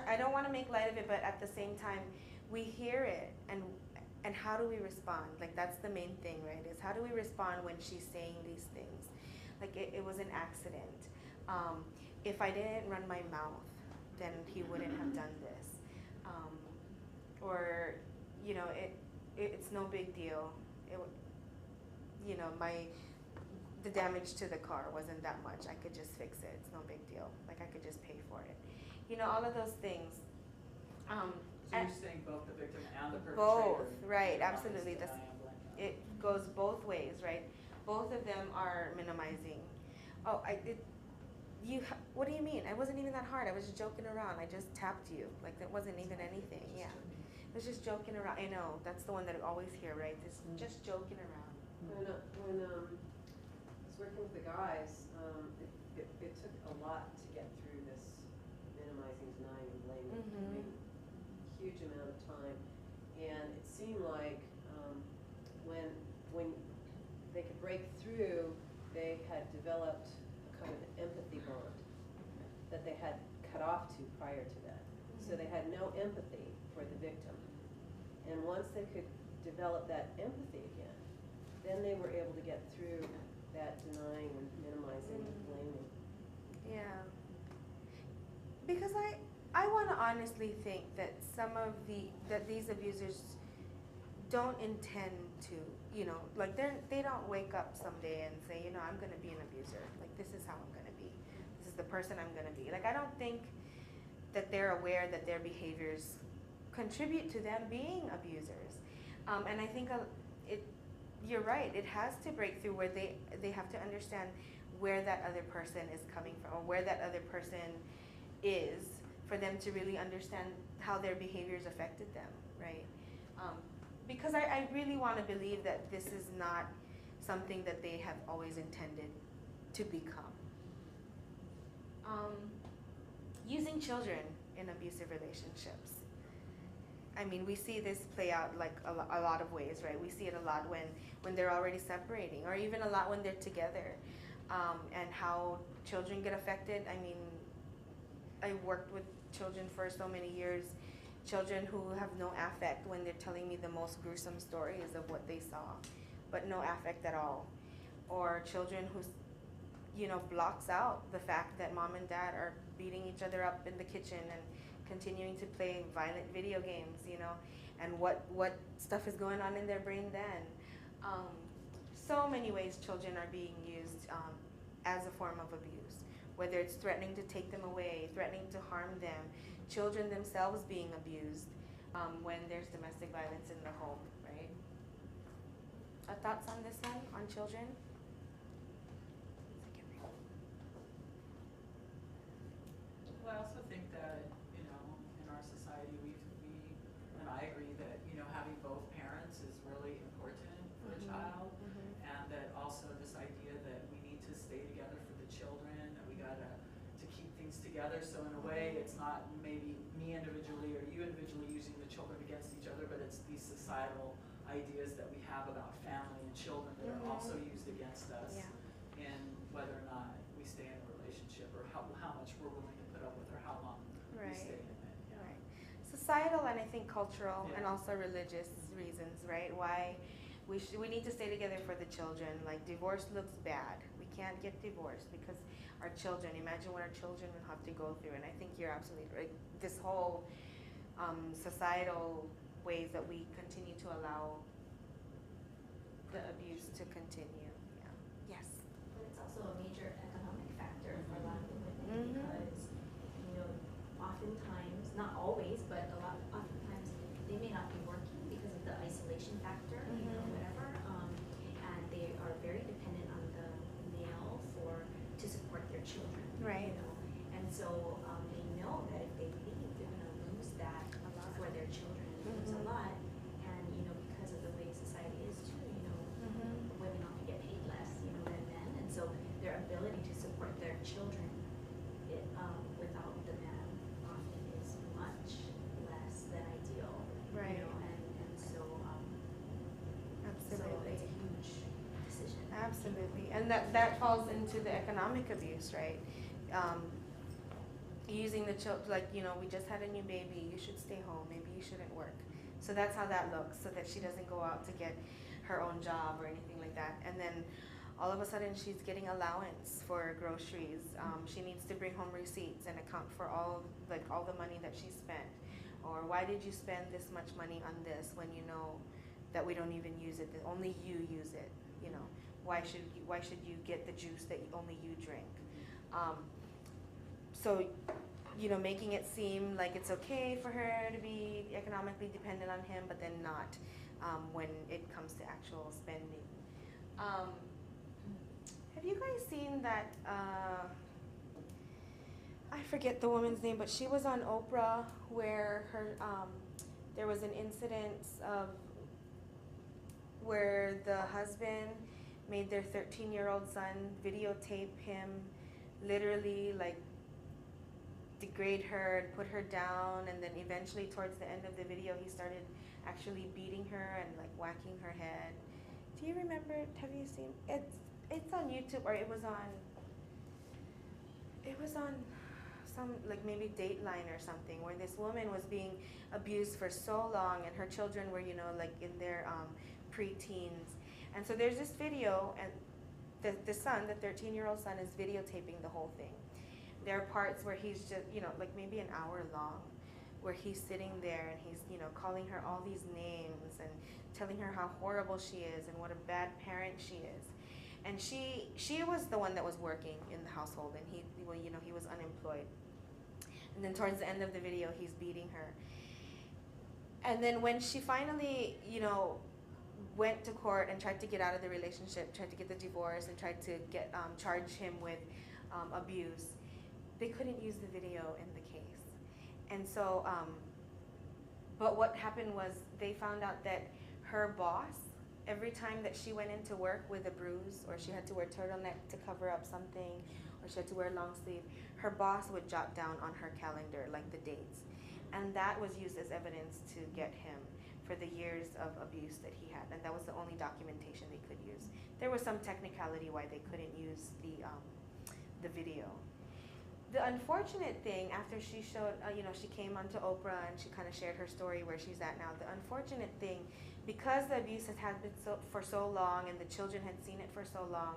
I don't want to make light of it, but at the same time, we hear it, and how do we respond? Like, that's the main thing, right? Is how do we respond when she's saying these things? Like, it was an accident. If I didn't run my mouth, then he wouldn't have done this. Or, it's no big deal. The damage to the car wasn't that much. I could just fix it. It's no big deal. Like, I could just pay for it. All of those things. So you're saying both the victim and the perpetrator? Both, right, minimize, absolutely. deny, and blame. It goes both ways, right? Both of them are minimizing. Oh, what do you mean? It wasn't even that hard. I was just joking around. I just tapped you. Like, that wasn't even anything. Yeah. It was just joking around. I know, that's the one that I always hear, right? This just joking around. When I was working with the guys, it took a lot to get through this minimizing, denying, and blaming. I mean, huge amount of time. And it seemed like when they could break through, they had developed a kind of empathy bond that they had cut off to prior to that. So they had no empathy for the victim. And once they could develop that empathy again, then they were able to get through that denying and minimizing and blaming. Yeah. Because I want to honestly think that that these abusers don't intend to, like they don't wake up someday and say, I'm going to be an abuser. Like, this is how I'm going to be. This is the person I'm going to be. Like, I don't think that they're aware that their behaviors contribute to them being abusers. And I think you're right. It has to break through where they have to understand where that other person is coming from, or where that other person is, for them to really understand how their behaviors affected them, right? Because I really want to believe that this is not something that they have always intended to become. Using children in abusive relationships. I mean, we see this play out like a lot of ways, right? We see it a lot when they're already separating, or even a lot when they're together, and how children get affected. I mean, I worked with children for so many years, children who have no affect when they're telling me the most gruesome stories of what they saw, but no affect at all. Or children who, blocks out the fact that mom and dad are beating each other up in the kitchen and continuing to play violent video games, and what stuff is going on in their brain then. So many ways children are being used as a form of abuse, whether it's threatening to take them away, threatening to harm them, children themselves being abused when there's domestic violence in the home, right? Thoughts on this one, on children? Well, I also think that, in our society, we and I agree that, having both parents is really important for a child. And that also this idea that we need to stay together for the children, that we gotta to keep things together. So in a way, it's not maybe me individually or you individually using the children against each other, but it's these societal ideas that we have about family and children that are also used against us Yeah. in whether or not we stay in a relationship, or how much we're willing to put up with, or how long we Right. stay in it. Yeah. Right. Societal and I think cultural and Yeah. also religious reasons, right? Why we need to stay together for the children. Like divorce looks bad. We can't get divorced because our children, imagine what our children will have to go through. And I think you're absolutely right. This whole societal ways that we continue to allow the abuse to continue. Yeah. Yes. But it's also a major economic factor for a lot of the women Mhm. because, you know, oftentimes, not always, but oftentimes they may not be working because of the isolation factor, you know, Mhm. whatever. And they are very dependent on the male to support their children. Right. You know, and so they know that if they leave, they're gonna lose that for their children, lose a Mhm. lot. And you know, because of the way society is too, you know, Mhm. women often get paid less, you know, than men, and so their ability to support their children without the man often is much less than ideal. Right. You know, and so Absolutely. it's a huge decision. Absolutely, and that falls into the economic abuse, right? Using the like, you know, we just had a new baby, you should stay home, maybe you shouldn't work. So that's how that looks, so that she doesn't go out to get her own job or anything like that. And then all of a sudden she's getting allowance for groceries. She needs to bring home receipts and account for all the money that she spent. Or why did you spend this much money on this when you know that we don't even use it, that only you use it, you know? Why should you get the juice that only you drink? So, you know, making it seem like it's okay for her to be economically dependent on him, but then not when it comes to actual spending. Have you guys seen that, I forget the woman's name, but she was on Oprah where there was an incident of where the husband made their 13-year-old son videotape him literally like degrade her and put her down, and then eventually towards the end of the video he started actually beating her and like whacking her head. Do you remember it? Have you seen it? It's on YouTube, or it was on some like maybe Dateline or something, where this woman was being abused for so long and her children were, you know, like in their pre-teens. And so there's this video, and the son, the 13-year-old son, is videotaping the whole thing. There are parts where he's just, you know, like maybe an hour long, where he's sitting there and he's, you know, calling her all these names and telling her how horrible she is and what a bad parent she is. And she was the one that was working in the household, and he, well, you know, he was unemployed. And then towards the end of the video, he's beating her. And then when she finally, you know, went to court and tried to get out of the relationship, tried to get the divorce, and tried to get charge him with abuse, they couldn't use the video in the case. And so, but what happened was they found out that her boss, every time that she went into work with a bruise, or she had to wear turtleneck to cover up something, or she had to wear a long sleeve, her boss would jot down on her calendar like the dates. And that was used as evidence to get him for the years of abuse that he had. And that was the only documentation they could use. There was some technicality why they couldn't use the video. The unfortunate thing, after she showed, you know, she came onto Oprah and she kind of shared her story where she's at now. The unfortunate thing, because the abuse had happened for so long and the children had seen it for so long,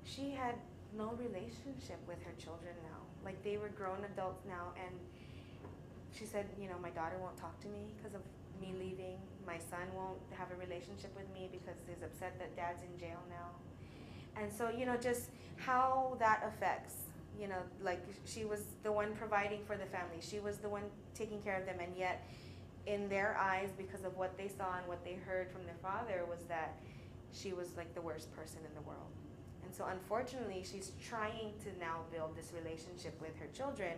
she had no relationship with her children now. Like, they were grown adults now, and she said, you know, my daughter won't talk to me because of me leaving. My son won't have a relationship with me because he's upset that dad's in jail now. And so, you know, just how that affects, you know, like she was the one providing for the family. She was the one taking care of them, and yet in their eyes, because of what they saw and what they heard from their father, was that she was like the worst person in the world. And so unfortunately, she's trying to now build this relationship with her children,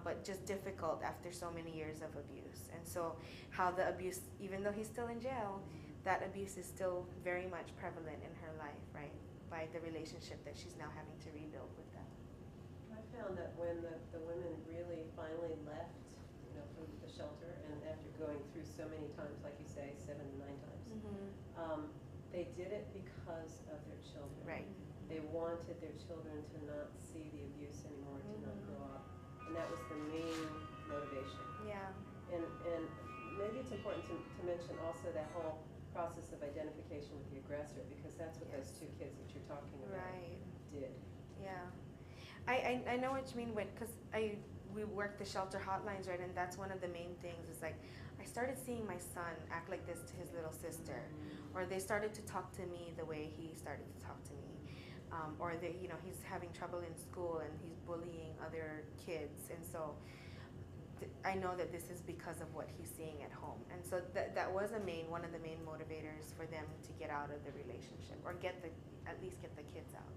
but just difficult after so many years of abuse. And so how the abuse, even though he's still in jail, that abuse is still very much prevalent in her life, right? By the relationship that she's now having to rebuild with them. I found that when the women really finally left, you know, from the shelter, and after going through so many times, like you say, 7 to 9 times, They did it because of their children. Right. They wanted their children to not see the abuse anymore, to not grow up. And that was the main motivation. Yeah. And maybe it's important to mention also that whole process of identification with the aggressor, because that's what those two kids that you're talking about Right. did. Yeah. I know what you mean because we work the shelter hotlines, right, and that's one of the main things is like I started seeing my son act like this to his little sister, or they started to talk to me the way he started to talk to me, or they, he's having trouble in school and he's bullying other kids, and so I know that this is because of what he's seeing at home, and so that was one of the main motivators for them to get out of the relationship or at least get the kids out.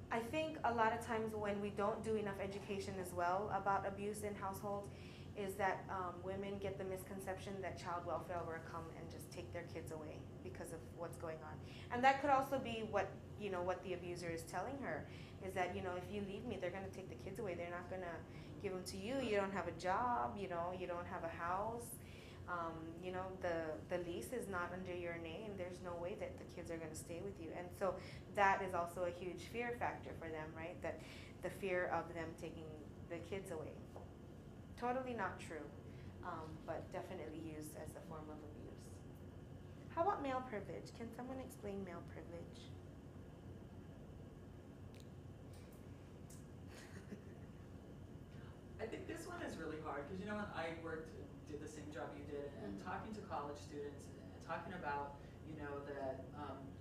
I think a lot of times when we don't do enough education as well about abuse in households is that women get the misconception that child welfare will come and just take their kids away because of what's going on. And that could also be what the abuser is telling her is that, if you leave me, they're going to take the kids away. They're not going to give them to you. You don't have a job, you don't have a house. The lease is not under your name. There's no way that the kids are going to stay with you. And so that is also a huge fear factor for them, right? That the fear of them taking the kids away. Totally not true, but definitely used as a form of abuse. How about male privilege? Can someone explain male privilege? I think this one is really hard because when I did the same job you did, and talking to college students and talking about that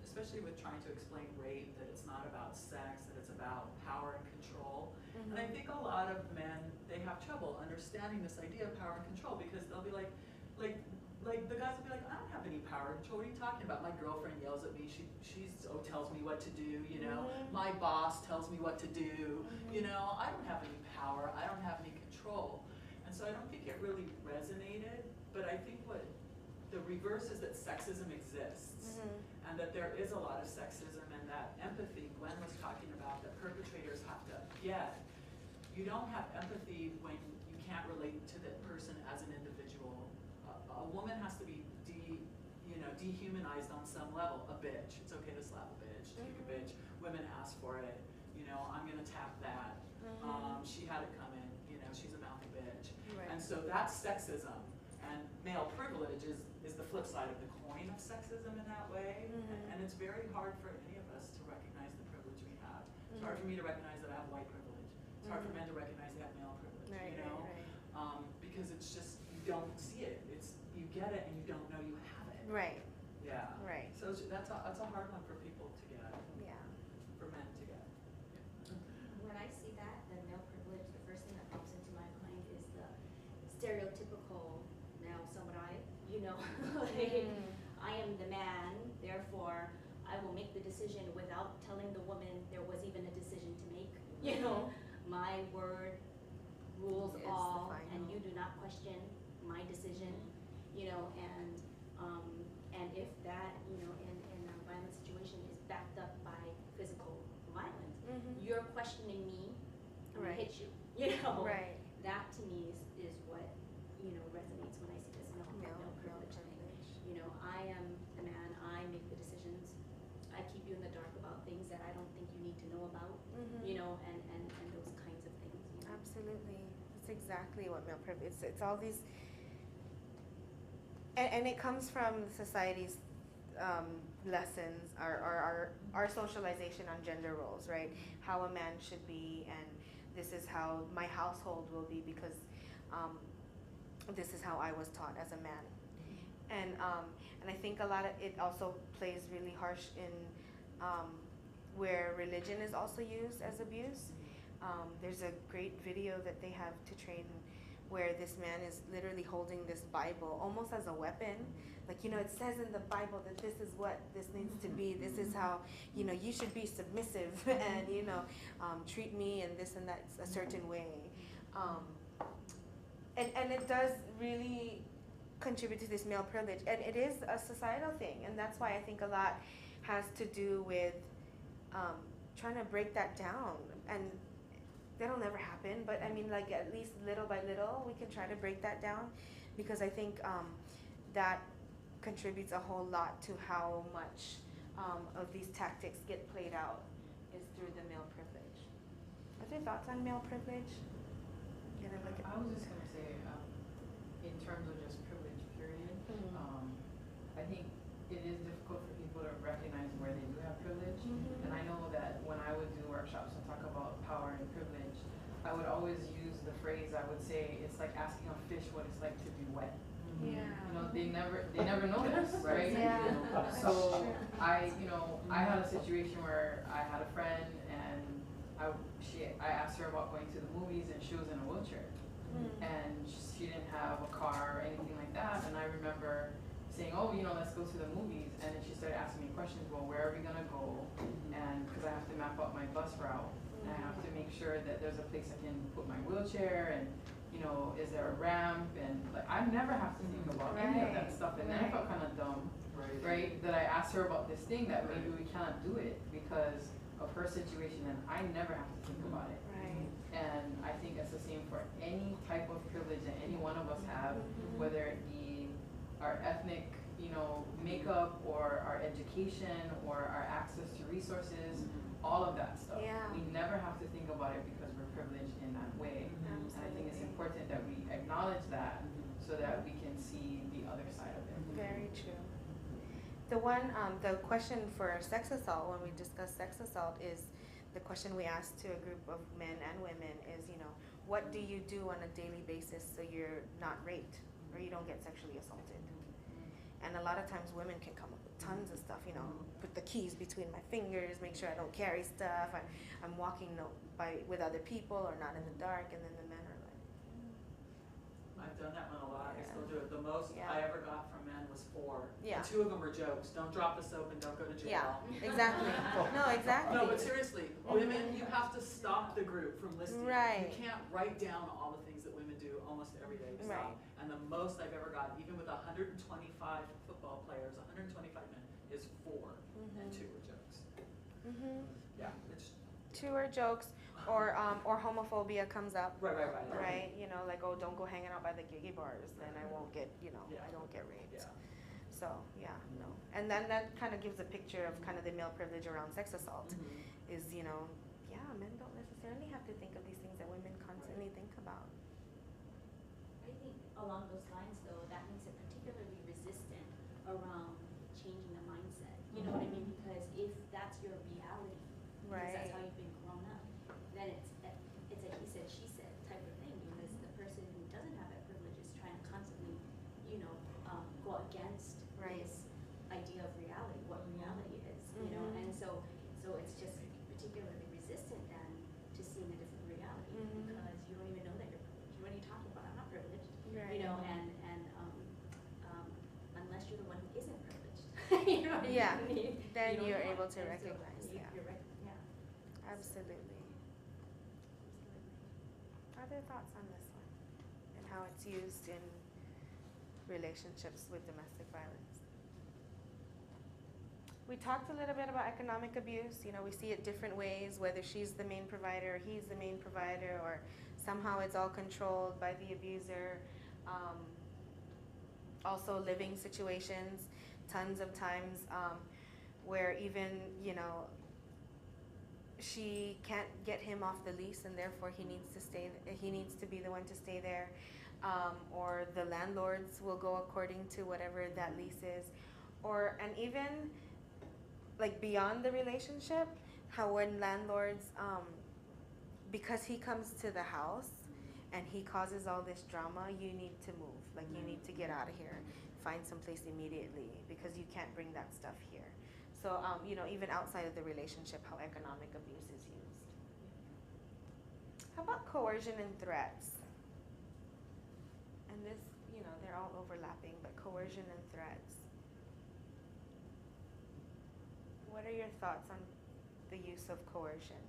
especially with trying to explain rape, that it's not about sex, that it's about power and control. And I think a lot of men, they have trouble understanding this idea of power and control because they'll be like the guys will be like, I don't have any power and control. What are you talking about? My girlfriend yells at me. She tells me what to do. My boss tells me what to do. I don't have any power. I don't have any control. And so I don't think it really resonated. But I think what the reverse is that sexism exists, and that there is a lot of sexism, and that empathy Gwen was talking about that perpetrators have to get. You don't have empathy when you can't relate to that person as an individual. A woman has to be dehumanized on some level. A bitch. It's okay to slap a bitch, to kick a bitch. Women ask for it. I'm gonna tap that. She had it coming. She's a mouthy bitch. Right. And so that's sexism. And male privilege is the flip side of the coin of sexism in that way. And it's very hard for any of us to recognize the privilege we have. It's hard for me to recognize that I have white privilege. It's hard for men to recognize they have male privilege. Right. Because it's just, you don't see it. You get it and you don't know you have it. Right. Yeah. Right. So that's a hard one for people to get. Yeah. For men to get. When I see that, the male privilege, the first thing that pops into my mind is the stereotypical male samurai, like, I am the man, therefore I will make the decision without telling the woman there was even a decision to make. My word rules Is the all, final. and you do not question my decision, and if that, in a violent situation is backed up by physical violence, you're questioning me, I'm gonna Right. hit you, Right. That to me is what, resonates when I see this male privilege thing. I am the man, I make the decisions, I keep you in the dark about things that I don't think you need to know about, and those kinds of things. Absolutely. That's exactly what male privilege is. It's all these, and it comes from society's lessons, our socialization on gender roles, right? How a man should be, and this is how my household will be because this is how I was taught as a man. And I think a lot of it also plays really harsh in where religion is also used as abuse. There's a great video that they have to train where this man is literally holding this Bible almost as a weapon. Like, it says in the Bible that this is what this needs to be. This is how, you should be submissive and, treat me and this and that a certain way. And it does really contribute to this male privilege. And it is a societal thing. And that's why I think a lot has to do with trying to break that down. And that'll never happen, but I mean, like, at least little by little, we can try to break that down, because I think that contributes a whole lot to how much of these tactics get played out is through the male privilege. What's your thoughts on male privilege? Gonna look at I was just gonna say, in terms of just privilege, period, I think it is difficult for people to recognize where they do have privilege. And I know that when I would do workshops and talk about power and privilege, I would always use the phrase, I would say, it's like asking a fish what it's like to be wet. Yeah. You know, they never know this, right? Yeah. So I had a situation where I had a friend and I asked her about going to the movies and she was in a wheelchair. And she didn't have a car or anything like that. And I remember saying, oh, let's go to the movies. And then she started asking me questions, well, where are we gonna go? And because I have to map out my bus route. And I have to make sure that there's a place I can put my wheelchair and, is there a ramp? And like, I never have to think about any of that stuff. And then I felt kind of dumb, right? That I asked her about this thing that maybe we can't do it because of her situation and I never have to think about it. Right. And I think it's the same for any type of privilege that any one of us have, whether it be our ethnic, makeup or our education or our access to resources, all of that stuff. Yeah. We never have to think about it because we're privileged in that way. And I think it's important that we acknowledge that so that we can see the other side of it. Very true. The question for sex assault, when we discuss sex assault, is the question we asked to a group of men and women is, what do you do on a daily basis so you're not raped or you don't get sexually assaulted? And a lot of times women can come up with tons of stuff, put the keys between my fingers, make sure I don't carry stuff, I'm walking with other people or not in the dark, and then the men are like, I've done that one a lot. I Yeah. still do it. The most Yeah. I ever got from men was 4. Yeah. And 2 of them were jokes. Don't drop the soap and don't go to jail. yeah, exactly. No, exactly. No, but seriously, women, you have to stop the group from listening. Right. You can't write down all the things that women do almost every day. You stop. Right. And the most I've ever gotten, even with 125 football players, 125 men, is 4, and 2 were jokes. Yeah, it's 2 are jokes, or homophobia comes up. right. Right, like, oh, don't go hanging out by the gay bars, then I won't get, I don't get raped. Yeah. So, yeah, no. And then that kind of gives a picture of kind of the male privilege around sex assault is, men don't necessarily have to think of these things that women constantly think about. I think along those lines though, that makes it particularly resistant around changing the mindset. You know what I mean? Because if that's your reality, because that's how you've been grown up, then it's a he said, she said type of thing, because the person who doesn't have that privilege is trying to constantly, go against this idea of reality, what reality is, and so it's just particularly resistant then to seeing a different reality because you don't even know that you're privileged. What are you talking about? I'm not privileged. Right. And unless you're the one who isn't privileged, you know what Yeah. I mean? Then You you're don't able know. to And so recognize, you- yeah. You're right, yeah. Absolutely. Other thoughts on this one and how it's used in relationships with domestic violence? We talked a little bit about economic abuse. We see it different ways, whether she's the main provider or he's the main provider, or somehow it's all controlled by the abuser. Also living situations, tons of times where even, she can't get him off the lease and therefore he needs to be the one to stay there. Or the landlords will go according to whatever that lease is. And even like beyond the relationship, how when landlords, because he comes to the house and he causes all this drama, you need to move. Like you need to get out of here, find someplace immediately because you can't bring that stuff here. So, even outside of the relationship, how economic abuse is used. How about coercion and threats? And this, they're all overlapping, but coercion and threats. What are your thoughts on the use of coercion?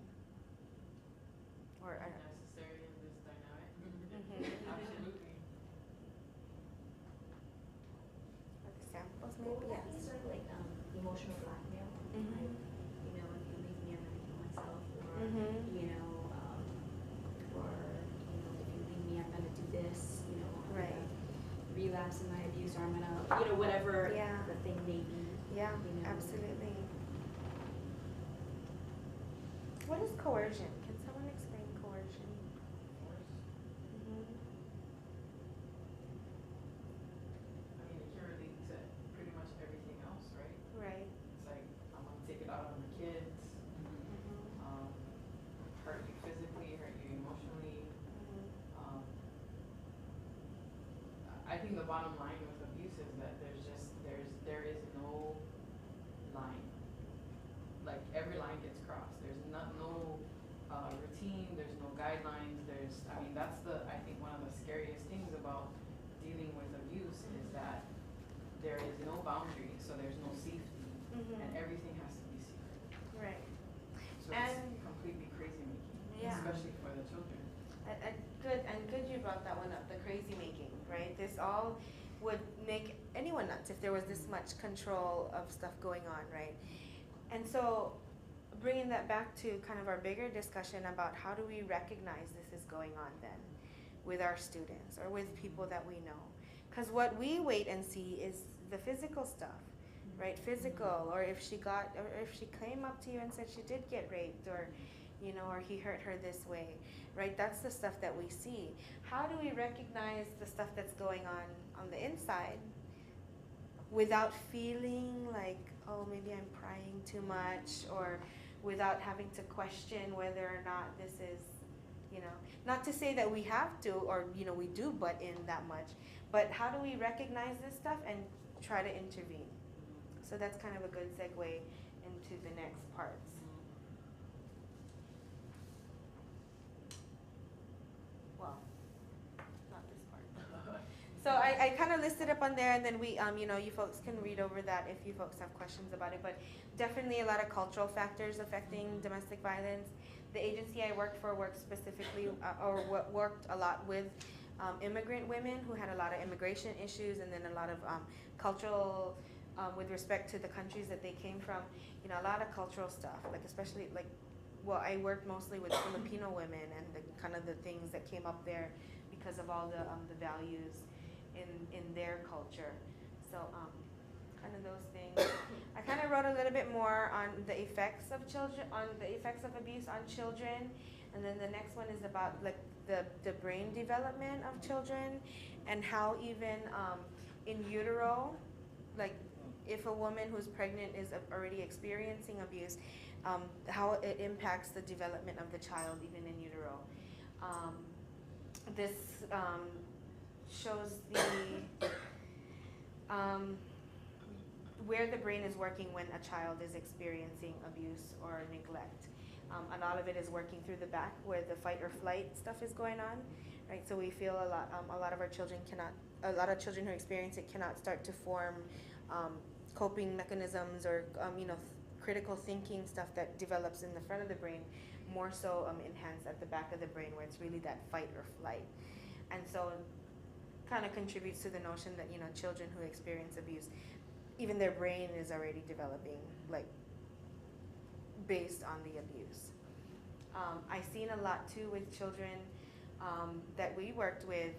Or Necessary in this dynamic. Mhm. Absolutely. examples, Well, maybe? would that be sort of like emotional blackmail? Mhm. Like, if you leave me, I'm gonna kill myself, or Mhm. or if you leave me, I'm gonna do this. I'm Right. gonna relapse in my abuse, or I'm gonna, you know, whatever Yeah. the thing may be. Yeah, You know. absolutely. What is coercion? Can someone explain coercion? Mhm. I mean, it can relate to pretty much everything else, right? Right. It's like, I'm gonna take it out on the kids, Mhm. hurt you physically, hurt you emotionally. Mhm. Um, I think the bottom line with abuse is that there is no line. Like, every line gets crossed. There's no routine, there's no guidelines, I mean, that's I think one of the scariest things about dealing with abuse is that there is no boundary, so there's no safety, Mhm. and everything has to be secret. Right. So And- it's completely crazy making, Yeah. especially for the children. Good you brought that one up, the crazy making, right? This all would make anyone nuts if there was this much control of stuff going on, right? And so, bringing that back to kind of our bigger discussion about how do we recognize this is going on then with our students or with people that we know. Because what we wait and see is the physical stuff, right? Physical, or if she came up to you and said she did get raped, or, you know, or he hurt her this way, right? That's the stuff that we see. How do we recognize the stuff that's going on the inside without feeling like, oh, maybe I'm prying too much, or without having to question whether or not this is, you know, not to say that we have to, or, you know, we do butt in that much, but how do we recognize this stuff and try to intervene? So that's kind of a good segue into the next parts. Well, not this part. So I kind of listed up on there, and then we, you know, you folks can read over that if you folks have questions about it. But definitely a lot of cultural factors affecting domestic violence. The agency I worked for worked specifically, worked a lot with immigrant women who had a lot of immigration issues, and then a lot of cultural, with respect to the countries that they came from. You know, a lot of cultural stuff, like especially like, well, I worked mostly with Filipino women and the kind of the things that came up there because of all the values in their culture. So kind of those things. I kind of wrote a little bit more on the effects of abuse on children, and then the next one is about like the brain development of children, and how even in utero, like if a woman who's pregnant is already experiencing abuse, how it impacts the development of the child even in utero. This shows the where the brain is working when a child is experiencing abuse or neglect. A lot of it is working through the back where the fight or flight stuff is going on, right? So we feel a lot of our children a lot of children who experience it cannot start to form coping mechanisms or you know, critical thinking stuff that develops in the front of the brain, more so enhanced at the back of the brain where it's really that fight or flight. And so kind of contributes to the notion that, you know, children who experience abuse, even their brain is already developing, like, based on the abuse. I've seen a lot too with children that we worked with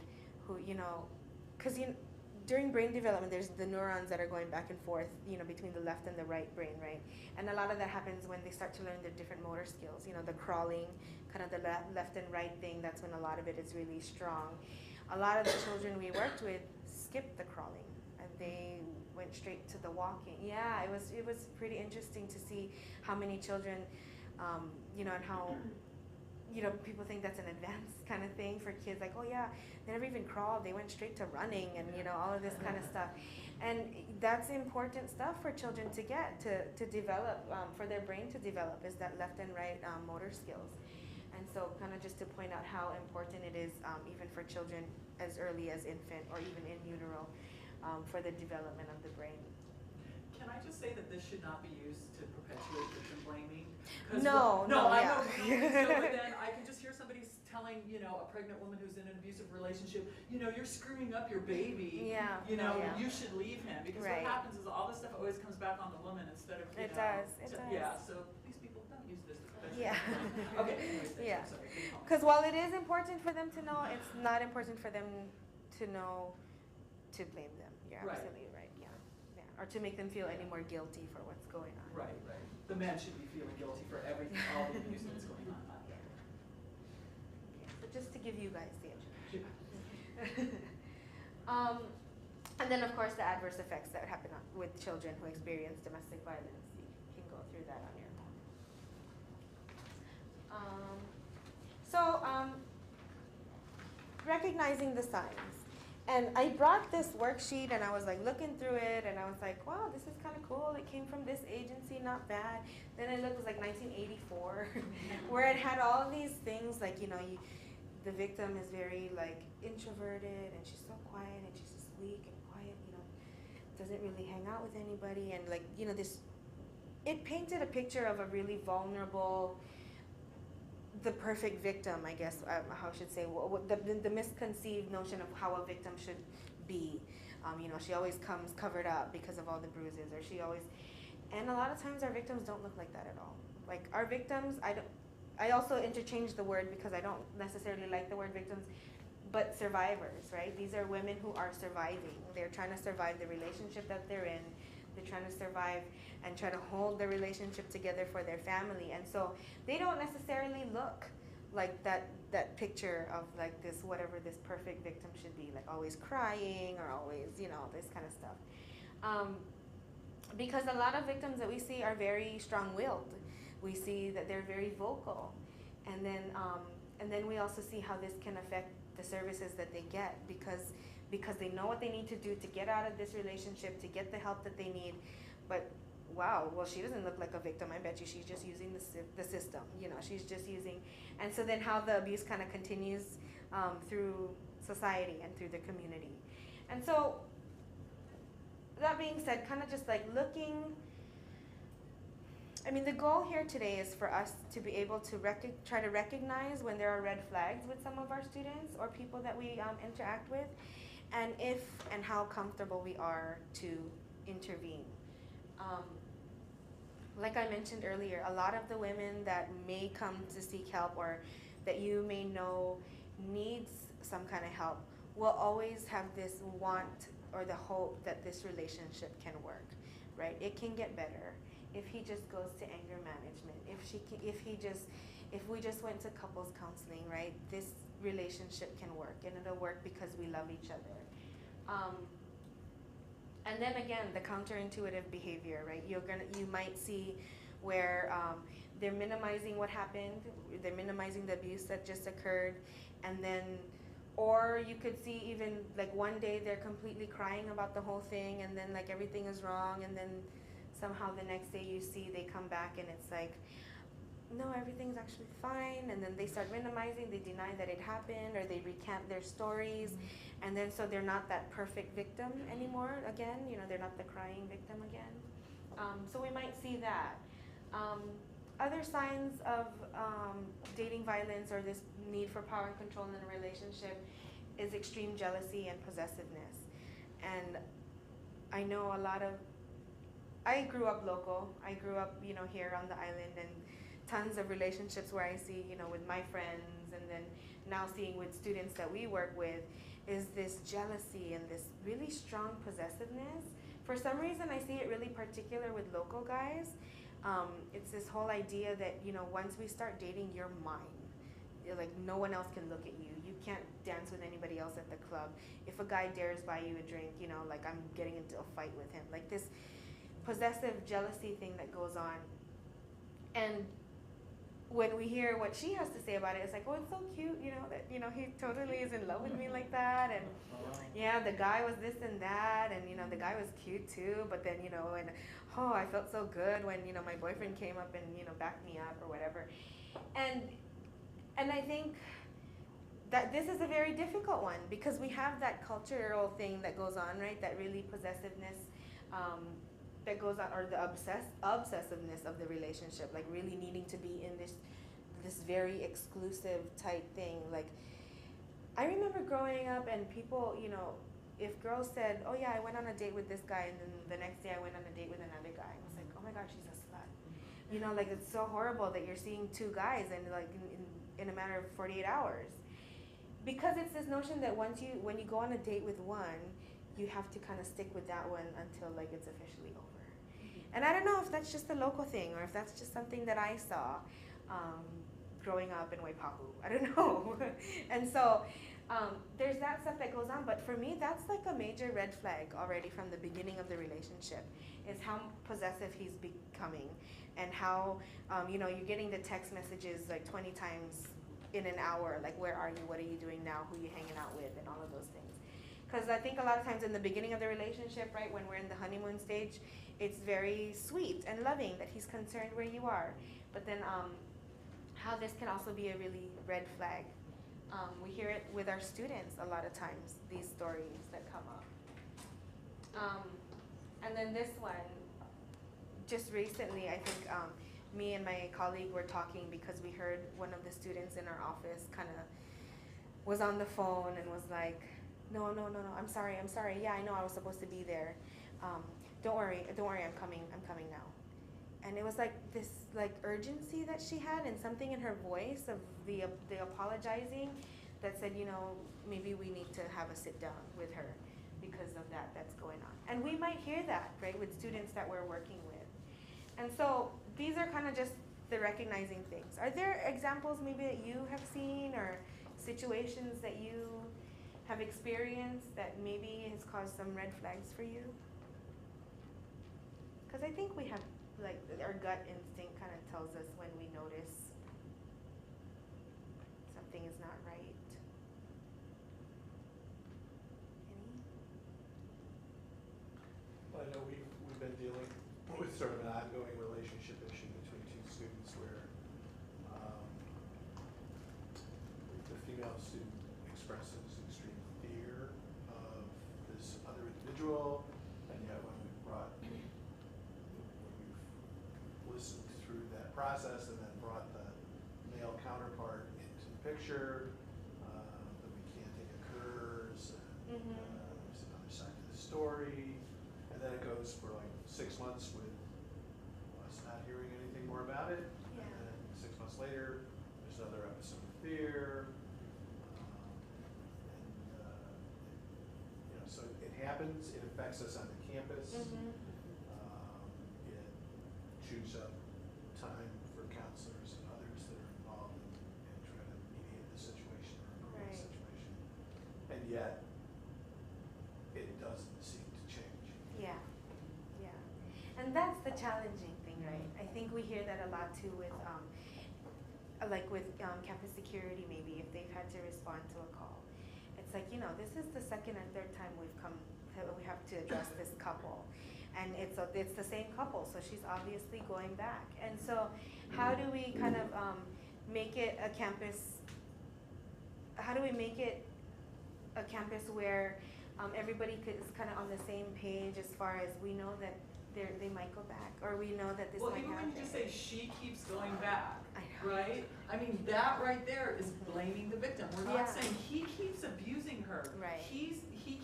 who, you know, because during brain development, there's the neurons that are going back and forth, you know, between the left and the right brain, right? And a lot of that happens when they start to learn their different motor skills, you know, the crawling, kind of the left and right thing, that's when a lot of it is really strong. A lot of the children we worked with skipped the crawling, and they went straight to the walking. Yeah, it was pretty interesting to see how many children, you know, and how, you know, people think that's an advanced kind of thing for kids. Like, oh yeah, they never even crawled. They went straight to running, and, you know, all of this kind of stuff. And that's important stuff for children to get, to develop, for their brain to develop, is that left and right motor skills. And so kind of just to point out how important it is, even for children as early as infant or even in utero, for the development of the brain. Can I just say that this should not be used to perpetuate victim blaming? No, I yeah. know. So, but then I can just hear somebody telling, you know, a pregnant woman who's in an abusive relationship, you know, you're screwing up your baby. Yeah. You know, yeah. you should leave him, because Right. what happens is all this stuff always comes back on the woman instead of, you It know. does, it does. Yeah. So these people don't use this to perpetuate. Yeah. victim blaming. Okay. Anyways, thanks. Yeah. I'm sorry. Because while it is important for them to know, it's not important for them to know to blame them. You're Right. absolutely right. Yeah, yeah. Or to make them feel any more guilty for what's going on. Right, right. The men should be feeling guilty for everything, all the abuse that's going on, not them. Yeah. So just to give you guys the education. Yeah. And then of course the adverse effects that happen with children who experience domestic violence. You can go through that on your own. Recognizing the signs. And I brought this worksheet and I was like looking through it and I was like, wow, this is kind of cool. It came from this agency, not bad. Then I looked, it was like 1984, where it had all of these things like, the victim is very like introverted and she's so quiet and she's just weak and quiet, doesn't really hang out with anybody. And like, it painted a picture of a really vulnerable, the perfect victim, I guess, how I should say, the misconceived notion of how a victim should be. She always comes covered up because of all the bruises, or and a lot of times our victims don't look like that at all. Like our victims, I also interchange the word because I don't necessarily like the word victims, but survivors, right? These are women who are surviving. They're trying to survive the relationship that they're in. They're trying to survive and try to hold the relationship together for their family. And so they don't necessarily look like that picture of like this, whatever this perfect victim should be, like always crying or always, this kind of stuff. Because a lot of victims that we see are very strong-willed. We see that they're very vocal. And then we also see how this can affect the services that they get because they know what they need to do to get out of this relationship, to get the help that they need. But wow, well, she doesn't look like a victim. I bet you she's just using the system. She's just using, and so then how the abuse kind of continues through society and through the community. And so that being said, kind of just like looking, the goal here today is for us to be able to try to recognize when there are red flags with some of our students or people that we interact with, and if and how comfortable we are to intervene. Like I mentioned earlier, a lot of the women that may come to seek help or that you may know needs some kind of help will always have this want or the hope that this relationship can work, right? It can get better if he just goes to anger management, if we just went to couples counseling, right? This relationship can work, and it'll work because we love each other. And then again, the counterintuitive behavior, right? You might see where they're minimizing what happened, they're minimizing the abuse that just occurred, and then, or you could see even like one day they're completely crying about the whole thing, and then like everything is wrong, and then somehow the next day you see they come back and it's like, no, everything's actually fine, and then they start minimizing, they deny that it happened, or they recant their stories, and then so they're not that perfect victim anymore again, they're not the crying victim again. So we might see that. Other signs of dating violence or this need for power and control in a relationship is extreme jealousy and possessiveness. And I know I grew up local. I grew up, here on the island, and tons of relationships where I see, with my friends, and then now seeing with students that we work with, is this jealousy and this really strong possessiveness. For some reason, I see it really particular with local guys. It's this whole idea that, once we start dating, you're mine. Like, no one else can look at you. You can't dance with anybody else at the club. If a guy dares buy you a drink, like I'm getting into a fight with him. Like this possessive jealousy thing that goes on. And when we hear what she has to say about it, it's like, oh, it's so cute, that, he totally is in love with me like that. And yeah, the guy was this and that, and, the guy was cute too, but then, and, oh, I felt so good when, my boyfriend came up and, backed me up or whatever. And I think that this is a very difficult one because we have that cultural thing that goes on, right? That really possessiveness, that goes on, or the obsessiveness of the relationship, like really needing to be in this very exclusive type thing. Like, I remember growing up and people, if girls said, oh yeah, I went on a date with this guy, and then the next day I went on a date with another guy, I was like, oh my God, she's a slut. Like it's so horrible that you're seeing two guys and like in a matter of 48 hours. Because it's this notion that when you go on a date with one, you have to kind of stick with that one until like it's officially over. And I don't know if that's just a local thing or if that's just something that I saw growing up in Waipahu. I don't know. And so there's that stuff that goes on. But for me, that's like a major red flag already from the beginning of the relationship, is how possessive he's becoming and how, you know, you're getting the text messages like 20 times in an hour, like where are you, what are you doing now, who are you hanging out with, and all of those things. Because I think a lot of times in the beginning of the relationship, right, when we're in the honeymoon stage, it's very sweet and loving that he's concerned where you are. But then how this can also be a really red flag. We hear it with our students a lot of times, these stories that come up. And then this one, just recently, I think me and my colleague were talking because we heard one of the students in our office kind of was on the phone and was like, no, I'm sorry, yeah, I know I was supposed to be there. Don't worry, I'm coming now. And it was like this like urgency that she had and something in her voice of the apologizing that said, you know, maybe we need to have a sit down with her because of that's going on. And we might hear that, right, with students that we're working with. And so these are kind of just the recognizing things. Are there examples maybe that you have seen or situations that you have experienced that maybe has caused some red flags for you? Because I think we have, like, our gut instinct kind of tells us when we notice something is not right. Any? Well, I know we've been dealing with sort of an ongoing relationship issue between two students where the female student expresses extreme fear of this other individual, and yet when we've listened through that process and then brought the male counterpart into the picture, that we can't think occurs, and there's another side to the story, and then it goes for like 6 months with us not hearing anything more about it, Yeah. and then 6 months later, there's another episode of fear, you know, so it happens, it affects us on the campus. It chews up time for counselors and others that are involved in trying to mediate the situation or improve the situation. And yet, it doesn't seem to change. Yeah. And that's the challenging thing, right? I think we hear that a lot too with, like with campus security maybe, if they've had to respond to a call. It's like, you know, this is the second or third time we have to address this couple. And it's the same couple, so she's obviously going back. And so how do we kind of make it a campus, where everybody is kind of on the same page as far as we know that they might go back, or we know that this might happen. Well, even when you just say she keeps going back, I know. right? I mean, that right there is blaming the victim. We're not Yeah. saying he keeps abusing her. Right. He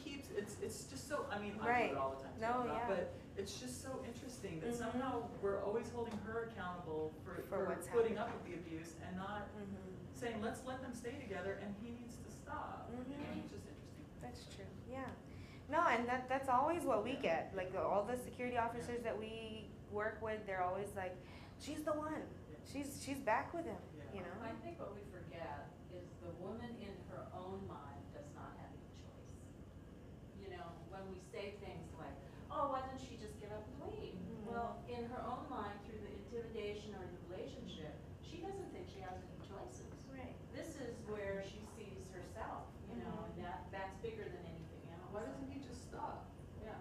keeps, it's just so, I mean, I Right. do it all the time too, No, yeah. but it's just so interesting that somehow we're always holding her accountable for what's putting happening. up with the abuse and not saying, let's let them stay together and he needs to stop. You know, it's just interesting. That's true, yeah. No, and that's always what we get. Like all the security officers that we work with, they're always like, she's the one. She's back with him, you know? I think what we forget is the woman in her own mind does not have any choice. You know, when we say things like, oh, why doesn't she just get up and leave? Well, in her own mind, through the intimidation or the relationship, she doesn't think she has any choices. Right. This is where she sees herself, you know, and that's bigger than anything else. Why doesn't he just stop? Yeah.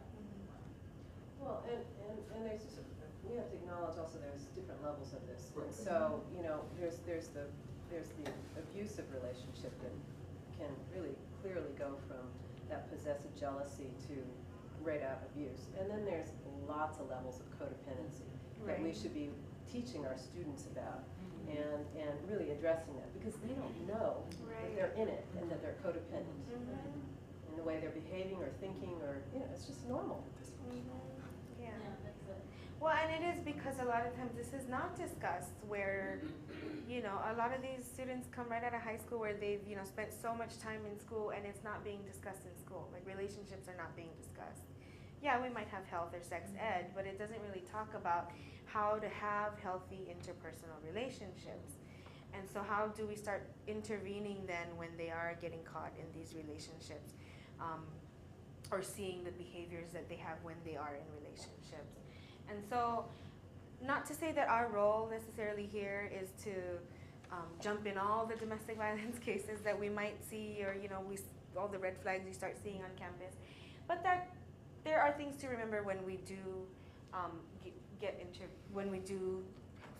Well, and there's just, we have to acknowledge also there's different levels of this. Right. And so, you know, there's the abusive relationship that can really clearly go from that possessive jealousy to right out abuse. And then there's lots of levels of codependency that we Right. should be teaching our students about and really addressing that, because they don't know that Right. they're in it and that they're codependent in the way they're behaving or thinking, or, you know, it's just normal. Yeah. Yeah, that's it. Well, and it is because a lot of times this is not discussed where, you know, a lot of these students come right out of high school where they've, you know, spent so much time in school and it's not being discussed in school. Like relationships are not being discussed. Yeah, we might have health or sex ed, but it doesn't really talk about how to have healthy interpersonal relationships. And so how do we start intervening then when they are getting caught in these relationships, or seeing the behaviors that they have when they are in relationships? And so, not to say that our role necessarily here is to jump in all the domestic violence cases that we might see, or you know, all the red flags you start seeing on campus, but that there are things to remember when we do when we do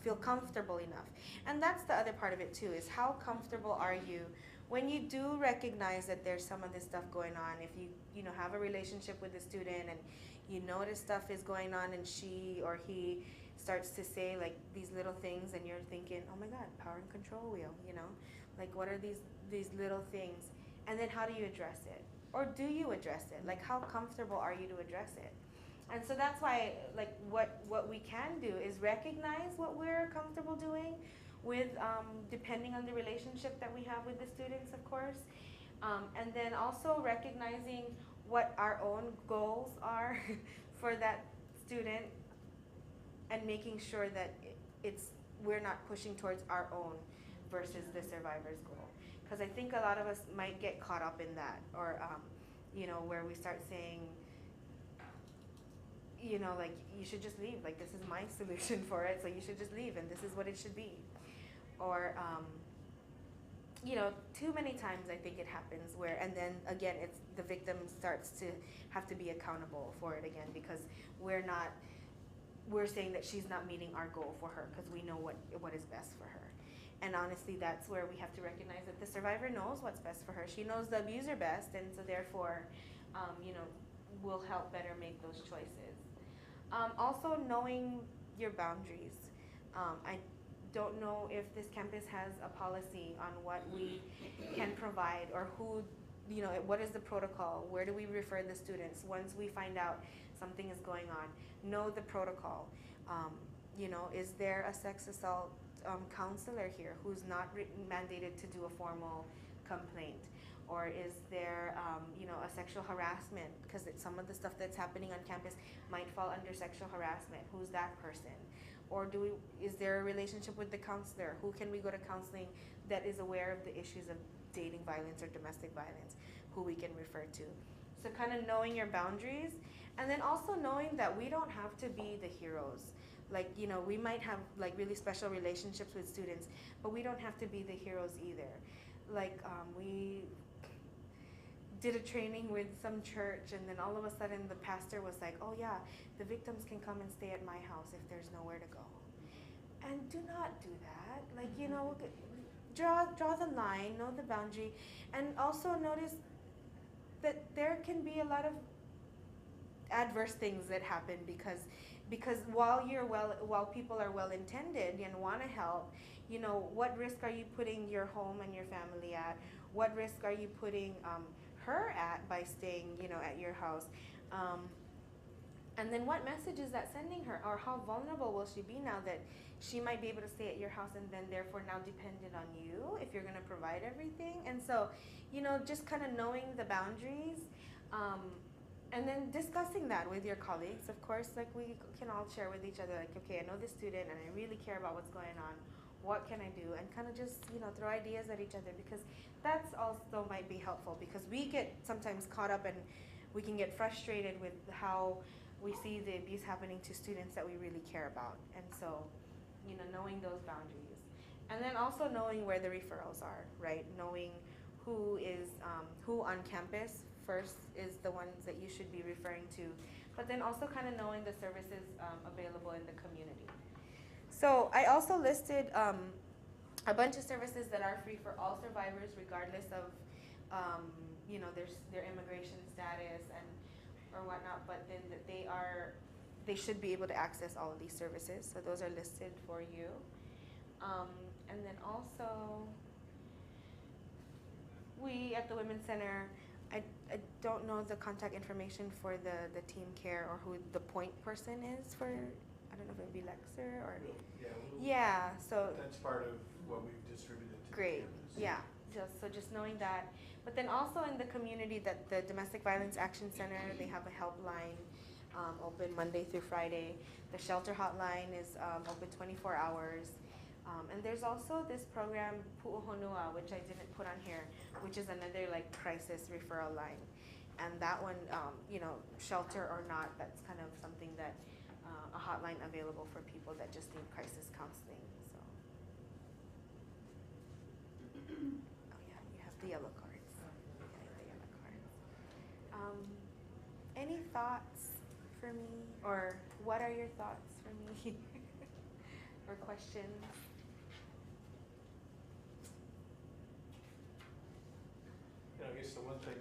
feel comfortable enough. And that's the other part of it too, is how comfortable are you when you do recognize that there's some of this stuff going on. If you know, have a relationship with a student and you notice stuff is going on and she or he starts to say like these little things and you're thinking, oh my God, power and control wheel, you know? Like what are these little things? And then how do you address it? Or do you address it? Like how comfortable are you to address it? And so that's why, like, what we can do is recognize what we're comfortable doing with, depending on the relationship that we have with the students, of course. And then also recognizing what our own goals are for that student and making sure that we're not pushing towards our own versus the survivor's goal. Because I think a lot of us might get caught up in that, or, you know, where we start saying, you know, like, you should just leave. Like, this is my solution for it, so you should just leave, and this is what it should be. Or, you know, too many times I think it happens where, and then again, it's the victim starts to have to be accountable for it again, because we're saying that she's not meeting our goal for her because we know what is best for her. And honestly, that's where we have to recognize that the survivor knows what's best for her. She knows the abuser best, and so therefore, you know, will help better make those choices. Also, knowing your boundaries. I don't know if this campus has a policy on what we can provide, or who, you know, what is the protocol? Where do we refer the students once we find out something is going on? Know the protocol. You know, is there a sex assault counselor here who's not mandated to do a formal complaint? Or is there, you know, a sexual harassment? Because some of the stuff that's happening on campus might fall under sexual harassment. Who's that person? Or is there a relationship with the counselor? Who can we go to counseling that is aware of the issues of dating violence or domestic violence, who we can refer to? So kind of knowing your boundaries, and then also knowing that we don't have to be the heroes. Like, you know, we might have like really special relationships with students, but we don't have to be the heroes either. Like, we did a training with some church, and then all of a sudden the pastor was like, oh yeah, the victims can come and stay at my house if there's nowhere to go. And do not do that. Like, you know, draw the line, know the boundary, and also notice that there can be a lot of adverse things that happen because while people are well intended and want to help, you know, what risk are you putting your home and your family at? What risk are you putting her at by staying, you know, at your house? And then what message is that sending her? Or how vulnerable will she be now that she might be able to stay at your house and then therefore now dependent on you if you're going to provide everything? And so, you know, just kind of knowing the boundaries, and then discussing that with your colleagues. Of course, like, we can all share with each other, like, okay, I know this student and I really care about what's going on. What can I do? And kind of just, you know, throw ideas at each other, because that's also might be helpful, because we get sometimes caught up and we can get frustrated with how we see the abuse happening to students that we really care about. And so, you know, knowing those boundaries. And then also knowing where the referrals are, right? Knowing who on campus first is the ones that you should be referring to, but then also kind of knowing the services available in the community. So I also listed a bunch of services that are free for all survivors, regardless of, you know, their immigration status or whatnot, but then that they should be able to access all of these services. So those are listed for you. And then also, we at the Women's Center, I don't know the contact information for the team care or who the point person is for, I don't don't know if it would be Lexer or, Yeah, yeah, so, that's part of what we've distributed to the great, campus. yeah, so just knowing that. But then also in the community, that the Domestic Violence Action Center, they have a helpline, open Monday through Friday. The shelter hotline is, open 24 hours. And there's also this program, Pu'uhonua, which I didn't put on here, which is another like crisis referral line. And that one, you know, shelter or not, that's kind of something that, a hotline available for people that just need crisis counseling, so. Oh yeah, you have the yellow cards. Yeah, the yellow cards. Any thoughts for me, or what are your thoughts for me? Or questions? You know, I guess the one thing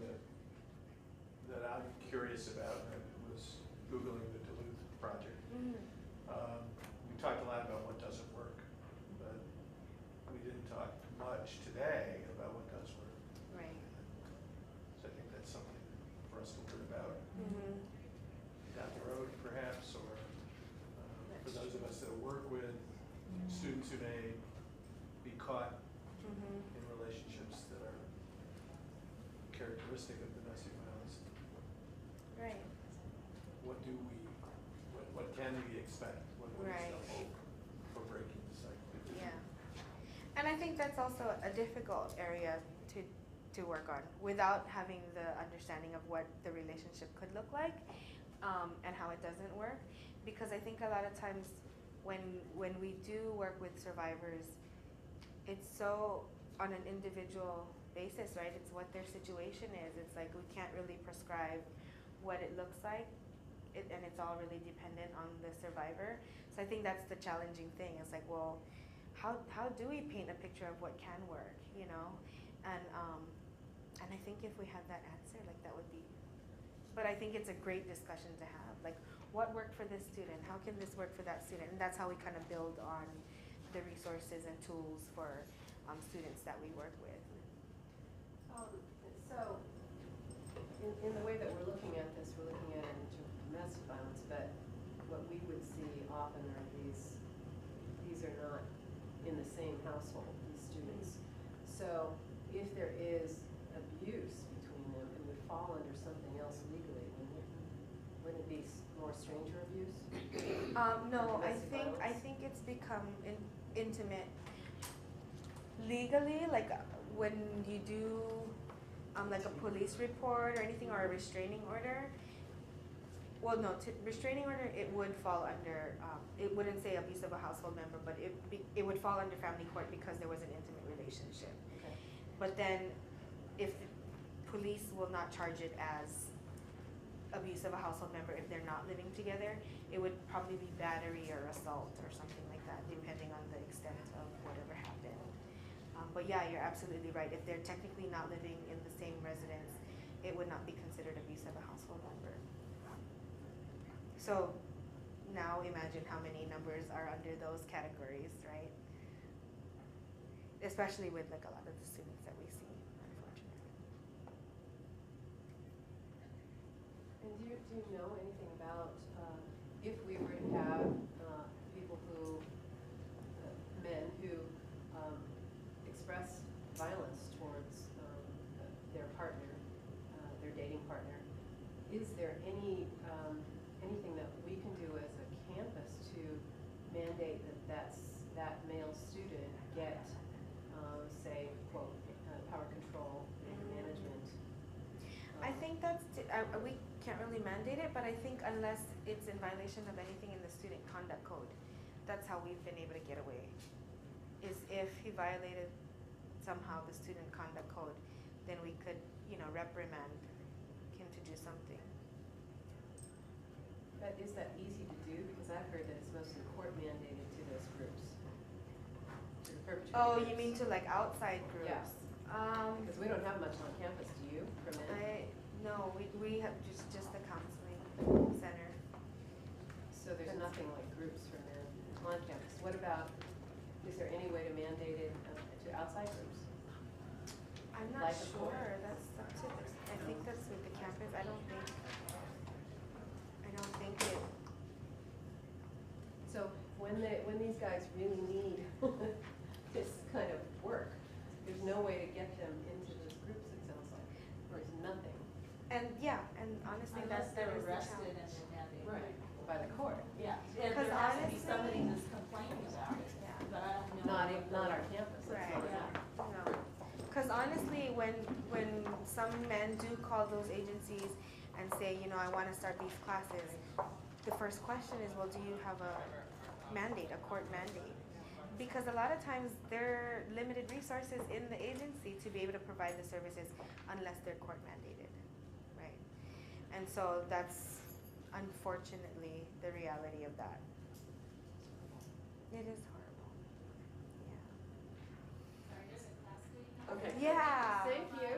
that I'm curious about, and I was Googling the Duluth project. We talked a lot about what doesn't work, but we didn't talk much today about what does work. Right. So I think that's something for us to learn about Mm-hmm. down the road perhaps, or for those of us that work with students who may be caught Mm-hmm. in relationships that are characteristic of domestic violence. Right. What can we expect? What is Right. the hope for breaking the cycle? Yeah. And I think that's also a difficult area to work on without having the understanding of what the relationship could look like, and how it doesn't work. Because I think a lot of times when we do work with survivors, it's so on an individual basis, right? It's what their situation is. It's like we can't really prescribe what it looks like, and it's all really dependent on the survivor. So I think that's the challenging thing. It's like, well, how do we paint a picture of what can work, you know? And I think if we had that answer, like that would be. But I think it's a great discussion to have. Like, what worked for this student? How can this work for that student? And that's how we kind of build on the resources and tools for students that we work with. So, in the way that we're looking at this, we're looking at it in terms of domestic violence, but what we would see often are these are not in the same household, these students. So, if there is abuse between them, it would fall under something else legally, wouldn't it? Wouldn't it be more stranger abuse? No, Domestic I violence? think it's become intimate legally, like when you do like a police report or anything, or a restraining order. Well, no, restraining order, it would fall under, it wouldn't say abuse of a household member, but it would fall under family court because there was an intimate relationship. Okay. But then if the police will not charge it as abuse of a household member if they're not living together, it would probably be battery or assault or something like that, depending on the extent of whatever happened. But yeah, you're absolutely right. If they're technically not living in the same residence, it would not be considered abuse of a household member. So now imagine how many numbers are under those categories, right? Especially with like a lot of the students that we see, unfortunately. And do you know anything about if we were to have people who, men who express violence towards their partner, their dating partner, is there anything that we can do as a campus to mandate that male student get, say, quote, power control and management? I think we can't really mandate it, but I think unless it's in violation of anything in the student conduct code, that's how we've been able to get away. Is if he violated somehow the student conduct code, then we could, reprimand him to do something. But is that easy to do? Because I've heard that it's mostly court mandated to those groups. To the perpetrator Oh, you groups. mean to like outside groups? Yeah. Because we don't have much on campus, do you, for men? No, we have just the counseling center. So there's nothing like groups for men on campus. What about, is there any way to mandate it to outside groups? I'm not Like a sure, court? that's up to I think that's with the campus, I don't think it So when these guys really need this kind of work, there's no way to get them into those groups, it sounds like, or it's nothing. And yeah, and honestly, Unless that they're is the arrested and challenge. they're mandated. Right. By the court. Yeah, and Because there has to be honestly- somebody that's complaining about it, Yeah. but I don't know. Not our campus, that's Right. not No, because honestly, when some men do call those agencies and say, you know, I want to start these classes, the first question is, well, do you have a mandate, a court mandate? Because a lot of times there are limited resources in the agency to be able to provide the services unless they're court mandated, right? And so that's unfortunately the reality of that. It is horrible. Yeah. Okay. Yeah. Thank you.